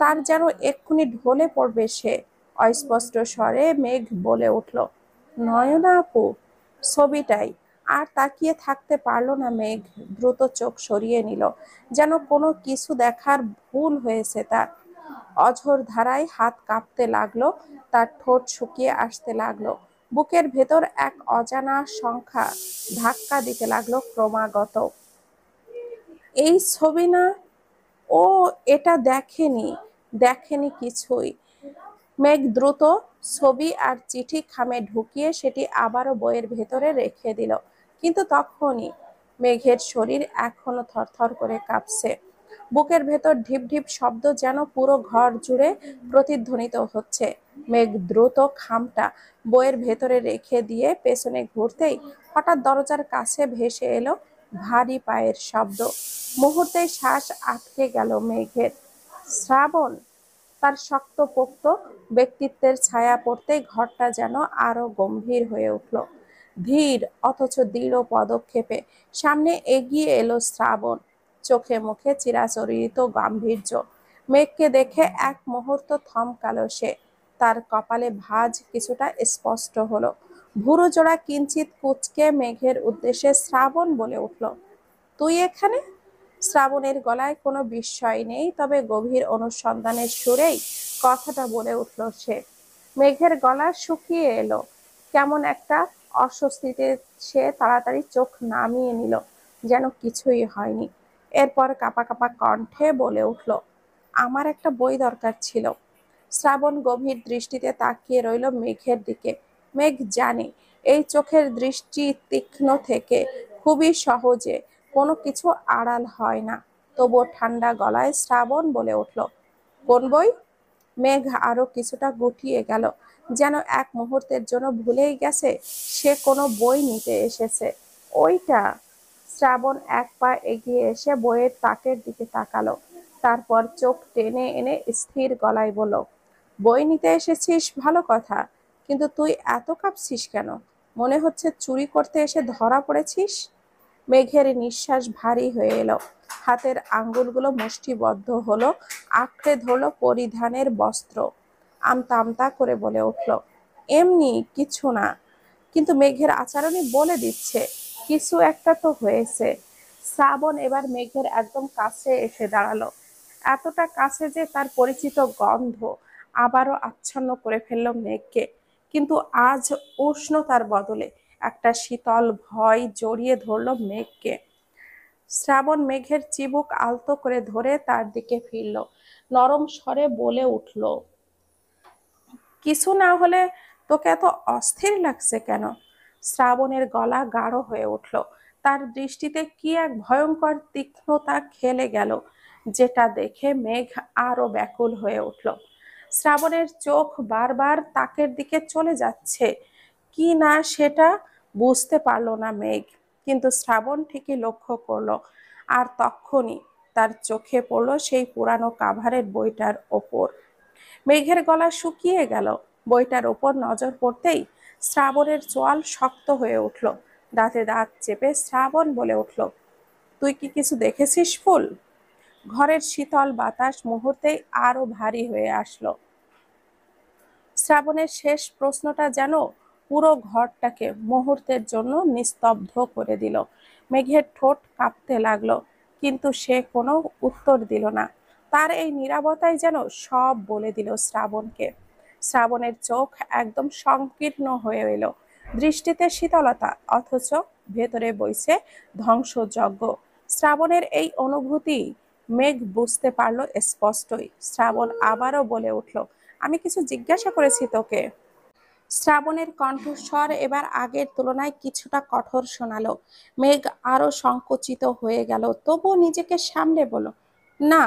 A: তার যেন এক্ষুনি ঢলে পড়বে সে। অস্পষ্ট স্বরে মেঘ বলে উঠল, নয়না আপু। ছবিটাই। আর তাকিয়ে থাকতে পারল না মেঘ। দ্রুত চোখ সরিয়ে নিল, যেন কোনো কিছু দেখার ভুল হয়েছে তার। অঝোর ধারায় হাত কাঁপতে লাগলো, তার ঠোঁট শুকিয়ে আসতে লাগলো। বুকের ভেতর এক অজানা সংখ্যা ধাক্কা দিতে লাগলো ক্রমাগত। এই ছবি না, ও এটা দেখেনি, দেখেনি কিছুই। মেঘ দ্রুত ছবি আর চিঠি খামে ঢুকিয়ে সেটি আবারও বইয়ের ভেতরে রেখে দিল। কিন্তু তখনই মেঘের শরীর এখনো থরথর করে কাঁপছে। বুকের ভেতর ঢিপ ঢিপ শব্দ যেন পুরো ঘর জুড়ে প্রতিধ্বনিত হচ্ছে। মেঘ দ্রুত খামটা বইয়ের ভেতরে রেখে দিয়ে পেছনে ঘুরতেই হঠাৎ দরজার কাছে ভেসে এলো ভারী পায়ের শব্দ। মুহূর্তে শ্বাস আটকে গেল মেঘের। শ্রাবণ! তার শক্তপোক্ত ব্যক্তিত্বের ছায়া পড়তেই ঘরটা যেন আরো গম্ভীর হয়ে উঠল। ধীর অথচ দৃঢ় পদক্ষেপে সামনে এগিয়ে এলো শ্রাবণ, চোখে মুখে চিরাচরিত গাম্ভীর্য। মেঘকে দেখে এক মুহূর্ত থমকালো সে। তার কপালে ভাঁজ কিছুটা স্পষ্ট হলো। ভুরু জোড়া কিঞ্চিত কুঁচকে মেঘের উদ্দেশ্যে শ্রাবণ বলে উঠল, তুই এখানে? শ্রাবণের গলায় কোনো বিস্ময় নেই, তবে গভীর অনুসন্ধানের সুরেই কথাটা বলে উঠল সে। মেঘের গলা শুকিয়ে এলো কেমন একটা অস্বস্তিতে। সে তাড়াতাড়ি চোখ নামিয়ে নিল, যেন কিছুই হয়নি। এরপর কাঁপা কাঁপা কণ্ঠে বলে উঠল, আমার একটা বই দরকার ছিল। শ্রাবণ গভীর দৃষ্টিতে তাকিয়ে রইল মেঘের দিকে। মেঘ জানে এই চোখের দৃষ্টি তীক্ষ্ণ থেকে খুবই সহজে কোনো কিছু আড়াল হয় না। তবুও ঠান্ডা গলায় শ্রাবণ বলে উঠল, কোন বই? মেঘ আরো কিছুটা গুটিয়ে গেল, যেন এক মুহূর্তের জন্য ভুলেই গেছে সে কোনো বই নিতে এসেছে। ওইটা। শ্রাবণ এক পা এগিয়ে এসে বইয়ের তাকের দিকে তাকালো, তারপর চোখ টেনে এনে স্থির গলায় বলল, বই নিতে এসেছিস ভালো কথা, কিন্তু তুই এত কাঁপছিস কেন? মনে হচ্ছে চুরি করতে এসে ধরা পড়েছিস। মেঘের নিঃশ্বাস ভারী হয়ে এলো, হাতের আঙ্গুলগুলো মুষ্টিবদ্ধ হলো, আঁকড়ে ধরলো পরিধানের বস্ত্র। আমতা আমতা করে বলে উঠল, এমনি কিছু না। কিন্তু মেঘের আচরণই বলে দিচ্ছে কিছু একটা তো হয়েছে। শ্রাবণ এবার মেঘের একদম কাছে এসে দাঁড়ালো, এতটা কাছে যে তার পরিচিত গন্ধ আবারও আচ্ছন্ন করে ফেললো মেঘকে। কিন্তু আজ উষ্ণতার বদলে একটা শীতল ভয় জড়িয়ে ধরলো মেঘকে। শ্রাবণ মেঘের চিবুক আলতো করে ধরে তার দিকে ফিরল, নরম স্বরে বলে উঠল, কিছু না হলে তোকে এত অস্থির লাগছে কেন? শ্রাবণের গলা গাঢ় হয়ে উঠল, তার দৃষ্টিতে কি এক ভয়ঙ্কর তীক্ষ্ণতা খেলে গেল, যেটা দেখে মেঘ আরো ব্যাকুল হয়ে উঠল। শ্রাবণের চোখ বারবার তাকের দিকে চলে যাচ্ছে কি না সেটা বুঝতে পারল না মেঘ, কিন্তু শ্রাবণ ঠিকই লক্ষ্য করলো। আর তখনই তার চোখে পড়ল সেই পুরানো কাভারের বইটার ওপর। মেঘের গলা শুকিয়ে গেল, বইটার ওপর নজর পড়তেই শ্রাবণের চোয়াল শক্ত হয়ে উঠল। দাঁতে দাঁত চেপে শ্রাবণ বলে উঠল, তুই কি কিছু দেখেছিস ফুল? ঘরের শীতল বাতাস মুহূর্তেই আরো ভারী হয়ে আসলো। শ্রাবণের শেষ প্রশ্নটা যেন পুরো ঘরটাকে মুহূর্তের জন্য নিস্তব্ধ করে দিল। মেঘের ঠোঁট কাঁপতে লাগলো, কিন্তু সে কোনো উত্তর দিল না। তার এই নীরবতাই যেন সব বলে দিল শ্রাবণকে। শ্রাবণের চোখ একদম সংকীর্ণ হয়ে এলো, দৃষ্টিতে শীতলতা, অথচ ভেতরে বইছে ধ্বংসযজ্ঞ। শ্রাবণের এই অনুভূতি মেঘ বুঝতে পারলো স্পষ্টই। শ্রাবণ আবারও বলে উঠল, আমি কিছু জিজ্ঞাসা করেছি তোকে। শ্রাবণের কণ্ঠস্বর এবার আগের তুলনায় কিছুটা কঠোর শোনালো। মেঘ আরো সংকুচিত হয়ে গেল, তবুও নিজেকে সামলে বলল, না,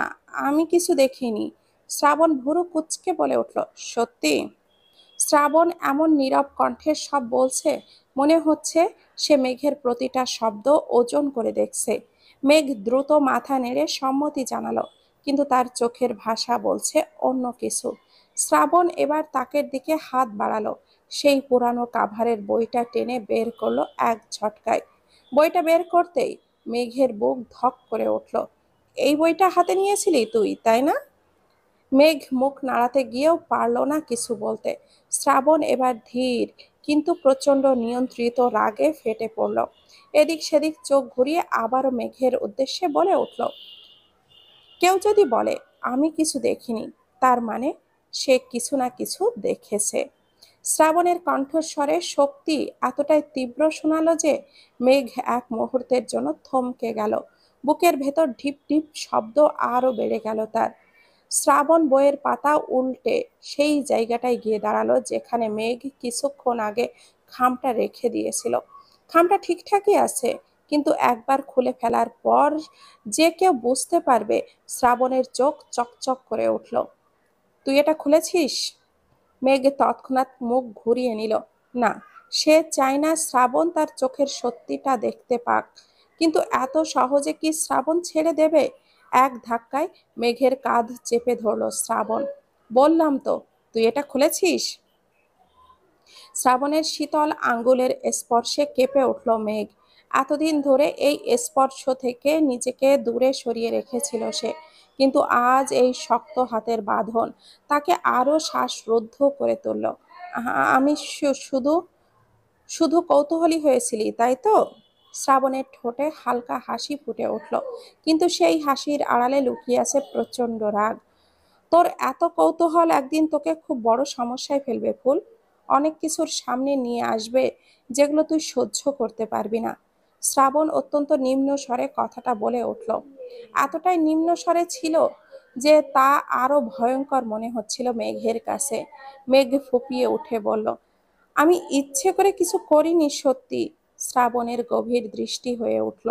A: আমি কিছু দেখিনি। শ্রাবণ ভুরু কুঁচকে বলে উঠল, সত্যি? শ্রাবণ এমন নীরব কণ্ঠে সব বলছে, মনে হচ্ছে সে মেঘের প্রতিটা শব্দ ওজন করে দেখছে। মেঘ দ্রুত মাথা নেড়ে সম্মতি জানালো, কিন্তু তার চোখের ভাষা বলছে অন্য কিছু। শ্রাবণ এবার তাকের দিকে হাত বাড়ালো, সেই পুরানো কাভারের বইটা টেনে বের করলো এক ঝটকায়। বইটা বের করতেই মেঘের বুক ধক করে উঠল। এই বইটা হাতে নিয়েছিলি তুই, তাই না? মেঘ মুখ নাড়াতে গিয়েও পারল না কিছু বলতে। শ্রাবণ এবার ধীর কিন্তু প্রচণ্ড নিয়ন্ত্রিত রাগে ফেটে পড়ল। এদিক সেদিক চোখ ঘুরিয়ে আবারও মেঘের উদ্দেশ্যে বলে উঠল, কেউ যদি বলে আমি কিছু দেখিনি, তার মানে সে কিছু না কিছু দেখেছে। শ্রাবণের কণ্ঠস্বরে শক্তি এতটাই তীব্র শোনালো যে মেঘ এক মুহূর্তের জন্য থমকে গেল। বুকের ভেতর ঢিপ ঢিপ শব্দ আরো বেড়ে গেল তার। শ্রাবণ বইয়ের পাতা উল্টে সেই জায়গাটায় গিয়ে দাঁড়ালো যেখানে মেঘ কিছুক্ষণ আগে খামটা রেখে দিয়েছিল। খামটা ঠিকঠাকই আছে, কিন্তু একবার খুলে ফেলার পর যে কেউ বুঝতে পারবে। শ্রাবণের চোখ চকচক করে উঠল, তুই এটা খুলেছিস? মেঘ তৎক্ষণাৎ মুখ ঘুরিয়ে নিল। না, সে চায় না শ্রাবণ তার চোখের সত্যিটা দেখতে পাক, কিন্তু এত সহজে কি শ্রাবণ ছেড়ে দেবে? এক ধাক্কায় মেঘের কাঁধ চেপে ধরল শ্রাবণ। বললাম তো, তুই এটা খুলেছিস। শ্রাবণের শীতল আঙ্গুলের স্পর্শে কেঁপে উঠল মেঘ। এতদিন ধরে এই স্পর্শ থেকে নিজেকে দূরে সরিয়ে রেখেছিল সে, কিন্তু আজ এই শক্ত হাতের বাঁধন তাকে আরো শ্বাসরুদ্ধ করে তুলল। আমি শুধু শুধু কৌতূহলী হয়েছিলি, তাই তো? শ্রাবণের ঠোঁটে হালকা হাসি ফুটে উঠল, কিন্তু সেই হাসির আড়ালে লুকিয়ে আছে প্রচন্ড রাগ। তোর এত কৌতূহল একদিন তোকে খুব বড় সমস্যায় ফেলবে ফুল। অনেক কিছুর সামনে নিয়ে আসবে যেগুলো তুই সহ্য করতে পারবি না। শ্রাবণ অত্যন্ত নিম্ন স্বরে কথাটা বলে উঠল, এতটাই নিম্ন স্বরে ছিল যে তা আরো ভয়ঙ্কর মনে হচ্ছিল মেঘের কাছে। মেঘ ফুপিয়ে উঠে বলল, আমি ইচ্ছে করে কিছু করিনি সত্যি। শ্রাবণের গভীর দৃষ্টি হয়ে উঠল,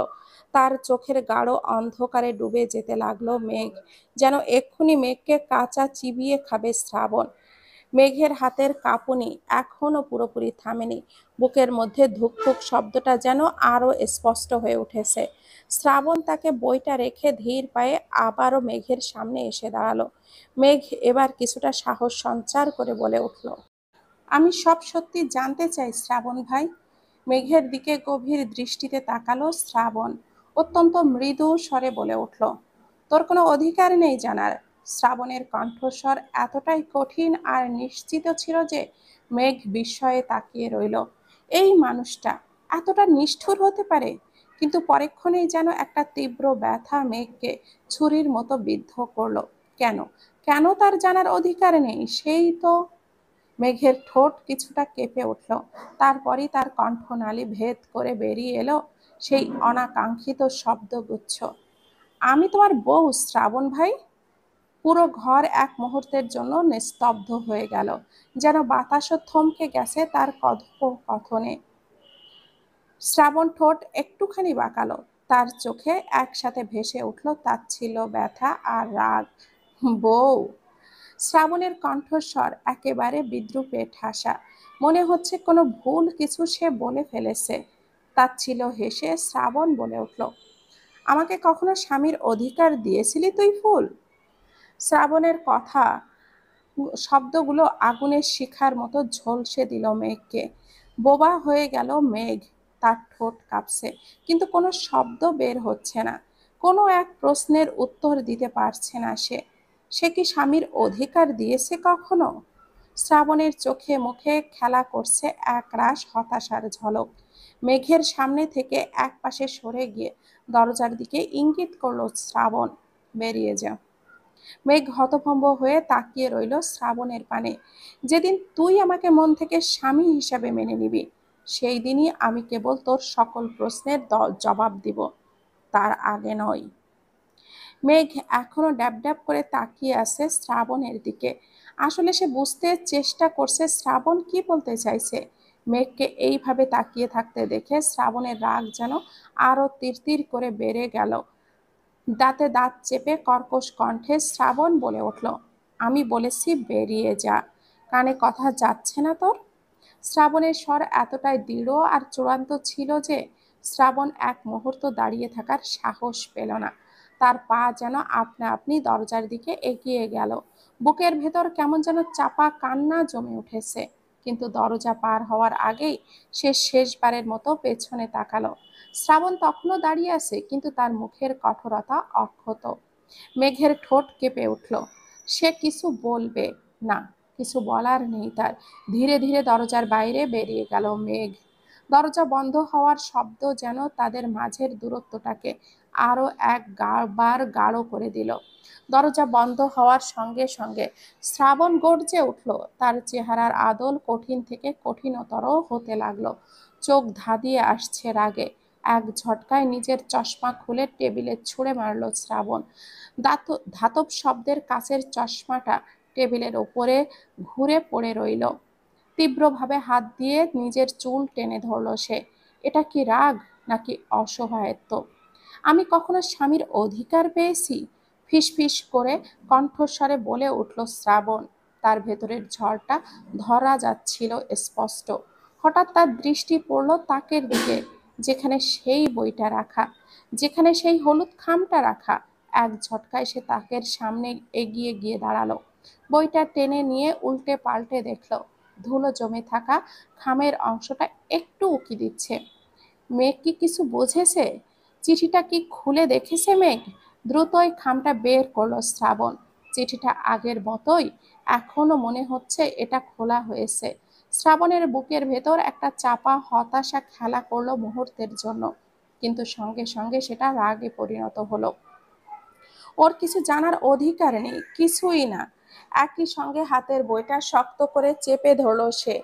A: তার চোখের গাঢ় অন্ধকারে ডুবে যেতে লাগলো মেঘ, যেন এক্ষুনি মেঘকে কাঁচা চিবিয়ে খাবে শ্রাবণ। মেঘের হাতের কাঁপুনি এখনো পুরোপুরি থামেনি, বুকের মধ্যে ধুকপুক শব্দটা যেন আরো স্পষ্ট হয়ে উঠেছে। শ্রাবণ তাকে বইটা রেখে ধীর পায়ে আবারও মেঘের সামনে এসে দাঁড়ালো। মেঘ এবার কিছুটা সাহস সঞ্চার করে বলে উঠল, আমি সব সত্যি জানতে চাই শ্রাবণ ভাই। মেঘের দিকে গভীর দৃষ্টিতে তাকালো শ্রাবণ, অত্যন্ত মৃদু স্বরে বলে উঠল, তোর কোনো অধিকার নেই জানার। শ্রাবণের কণ্ঠস্বর এতটাই কঠিন আর নিশ্চিত ছিল যে মেঘ বিস্ময়ে তাকিয়ে রইল। এই মানুষটা এতটা নিষ্ঠুর হতে পারে? কিন্তু পরক্ষণেই যেন একটা তীব্র ব্যথা মেঘকে ছুরির মতো বিদ্ধ করলো। কেন? কেন তার জানার অধিকার নেই? সেই তো। মেঘের ঠোঁট কিছুটা কেঁপে উঠল, তারপরই তার কণ্ঠনালী ভেদ করে বেরিয়ে এলো সেই অনাকাঙ্ক্ষিত শব্দগুচ্ছ, আমি তোমার বউ শ্রাবণ ভাই। পুরো ঘর এক মুহূর্তের জন্য নিস্তব্ধ হয়ে গেল, যেন বাতাসও থমকে গেছে তার কথোপকথনে। শ্রাবণ ঠোঁট একটুখানি বাঁকালো, তার চোখে একসাথে ভেসে উঠল তাচ্ছিল্য, ব্যথা আর রাগ। বউ? শ্রাবণের কণ্ঠস্বর একেবারে বিদ্রূপে ঠাসা, মনে হচ্ছে কোনো ভুল কিছু সে বলে ফেলেছে। তাচ্ছিল্য হেসে শ্রাবণ বলে উঠল, আমাকে কখনো স্বামীর অধিকার দিয়েছিলি তুই ফুল? শ্রাবণের কথা শব্দগুলো আগুনের শিখার মতো ঝলসে দিল মেঘকে। বোবা হয়ে গেল মেঘ, তার ঠোঁট কাঁপছে, কিন্তু কোনো শব্দ বের হচ্ছে না। কোনো এক প্রশ্নের উত্তর দিতে পারছে না সে। সে কি স্বামীর অধিকার দিয়েছে কখনো? শ্রাবণের চোখে মুখে খেলা করছে একরাশ হতাশার ঝলক। মেঘের সামনে থেকে এক পাশে সরে গিয়ে দরজার দিকে ইঙ্গিত করলো শ্রাবণ, বেরিয়ে যা। মেঘ হতভম্ব হয়ে তাকিয়ে রইল শ্রাবণের পানে। যেদিন তুই আমাকে মন থেকে স্বামী হিসাবে মেনে নিবি, সেই দিনই আমি কেবল তোর সকল প্রশ্নের জবাব দিব, তার আগে নয়। মেঘ এখনো ড্যাব ড্যাব করে তাকিয়ে আছে শ্রাবণের দিকে। আসলে সে বুঝতে চেষ্টা করছে শ্রাবণ কি বলতে চাইছে। মেঘকে এইভাবে তাকিয়ে থাকতে দেখে শ্রাবণের রাগ যেন আরো তিরতির করে বেড়ে গেল। দাঁতে দাঁত চেপে কর্কশ কণ্ঠে শ্রাবণ বলে উঠল, আমি বলেছি বেরিয়ে যা, কানে কথা যাচ্ছে না তোর? শ্রাবণের স্বর এতটাই দৃঢ় আর চূড়ান্ত ছিল যে শ্রাবণ এক মুহূর্ত দাঁড়িয়ে থাকার সাহস পেল না। তার পা যেন আপনা আপনি দরজার দিকে এগিয়ে গেল। বুকের ভেতর কেমন যেন চাপা কান্না জমে উঠেছে, কিন্তু দরজা পার হওয়ার আগেই সে শেষবারের মতো পেছনে তাকালো। শ্রাবণ তখনও দাঁড়িয়ে আছে, কিন্তু তার মুখের কঠোরতা অক্ষত। মেঘের ঠোঁট কেঁপে উঠল, সে কিছু বলবে না, কিছু বলার নেই তার। ধীরে ধীরে দরজার বাইরে বেরিয়ে গেল মেঘ। দরজা বন্ধ হওয়ার শব্দ যেন তাদের মাঝের দূরত্বটাকে আরো বার গাঢ় করে দিল। দরজা বন্ধ হওয়ার সঙ্গে সঙ্গে শ্রাবণ গর্জে উঠল, তার চেহারার আদল কঠিন থেকে কঠিনতর হতে লাগলো। চোখ ধাঁধিয়ে আসছে রাগে। এক ঝটকায় নিজের চশমা খুলে টেবিলে ছুঁড়ে মারল শ্রাবণ। ধাতব শব্দের কাচের চশমাটা টেবিলের ওপরে ঘুরে পড়ে রইল। তীব্রভাবে হাত দিয়ে নিজের চুল টেনে ধরল সে। এটা কি রাগ নাকি অসহায়ত্ব? আমি কখনো স্বামীর অধিকার পেয়েছি? ফিসফিস করে কণ্ঠস্বরে বলে উঠল শ্রাবণ। তার ভেতরের ঝড়টা ধরা যাচ্ছিল স্পষ্ট। হঠাৎ তার দৃষ্টি পড়ল তাকের দিকে, যেখানে সেই বইটা রাখা, যেখানে সেই হলুদ খামটা রাখা। এক ঝটকায় সে তাকের সামনে এগিয়ে গিয়ে দাঁড়ালো। বইটা টেনে নিয়ে উল্টে পাল্টে দেখল ধুলো জমে থাকা খামের অংশটা একটু উকি দিচ্ছে। মেঘ কি কিছু বুঝেছে? চিঠিটা কি খুলে দেখেছে মেঘ? দ্রুতই খামটা বের করলো শ্রাবণ। চিঠিটা আগের মতোই, এখনো মনে হচ্ছে এটা খোলা হয়েছে। শ্রাবণের বুকের ভেতর একটা চাপা হতাশা খেলা করলো মুহূর্তের জন্য, কিন্তু সঙ্গে সঙ্গে সেটা রাগে পরিণত হলো। ওর কিছু জানার অধিকার নেই, কিছুই না। একই সঙ্গে হাতের বইটা শক্ত করে চেপে ধরলো সে।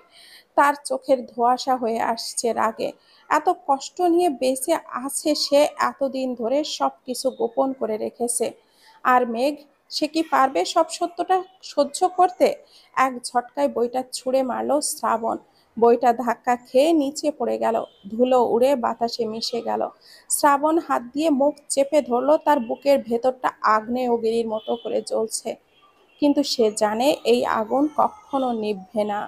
A: তার চোখের ধোঁয়াশা হয়ে আসছে রাগে। এত কষ্ট নিয়ে বেঁচে আছে সে, এতদিন ধরে সবকিছু গোপন করে রেখেছে। আর মেঘ, সে কি পারবে সব সত্যটা সহ্য করতে? এক ঝটকায় বইটা ছুঁড়ে মারলো শ্রাবণ। বইটা ধাক্কা খেয়ে নিচে পড়ে গেল, ধুলো উড়ে বাতাসে মিশে গেল। শ্রাবণ হাত দিয়ে মুখ চেপে ধরলো, তার বুকের ভেতরটা আগ্নেয়গিরির মতো করে জ্বলছে। কিন্তু সে জানে এই আগুন কখনো নিভবে না।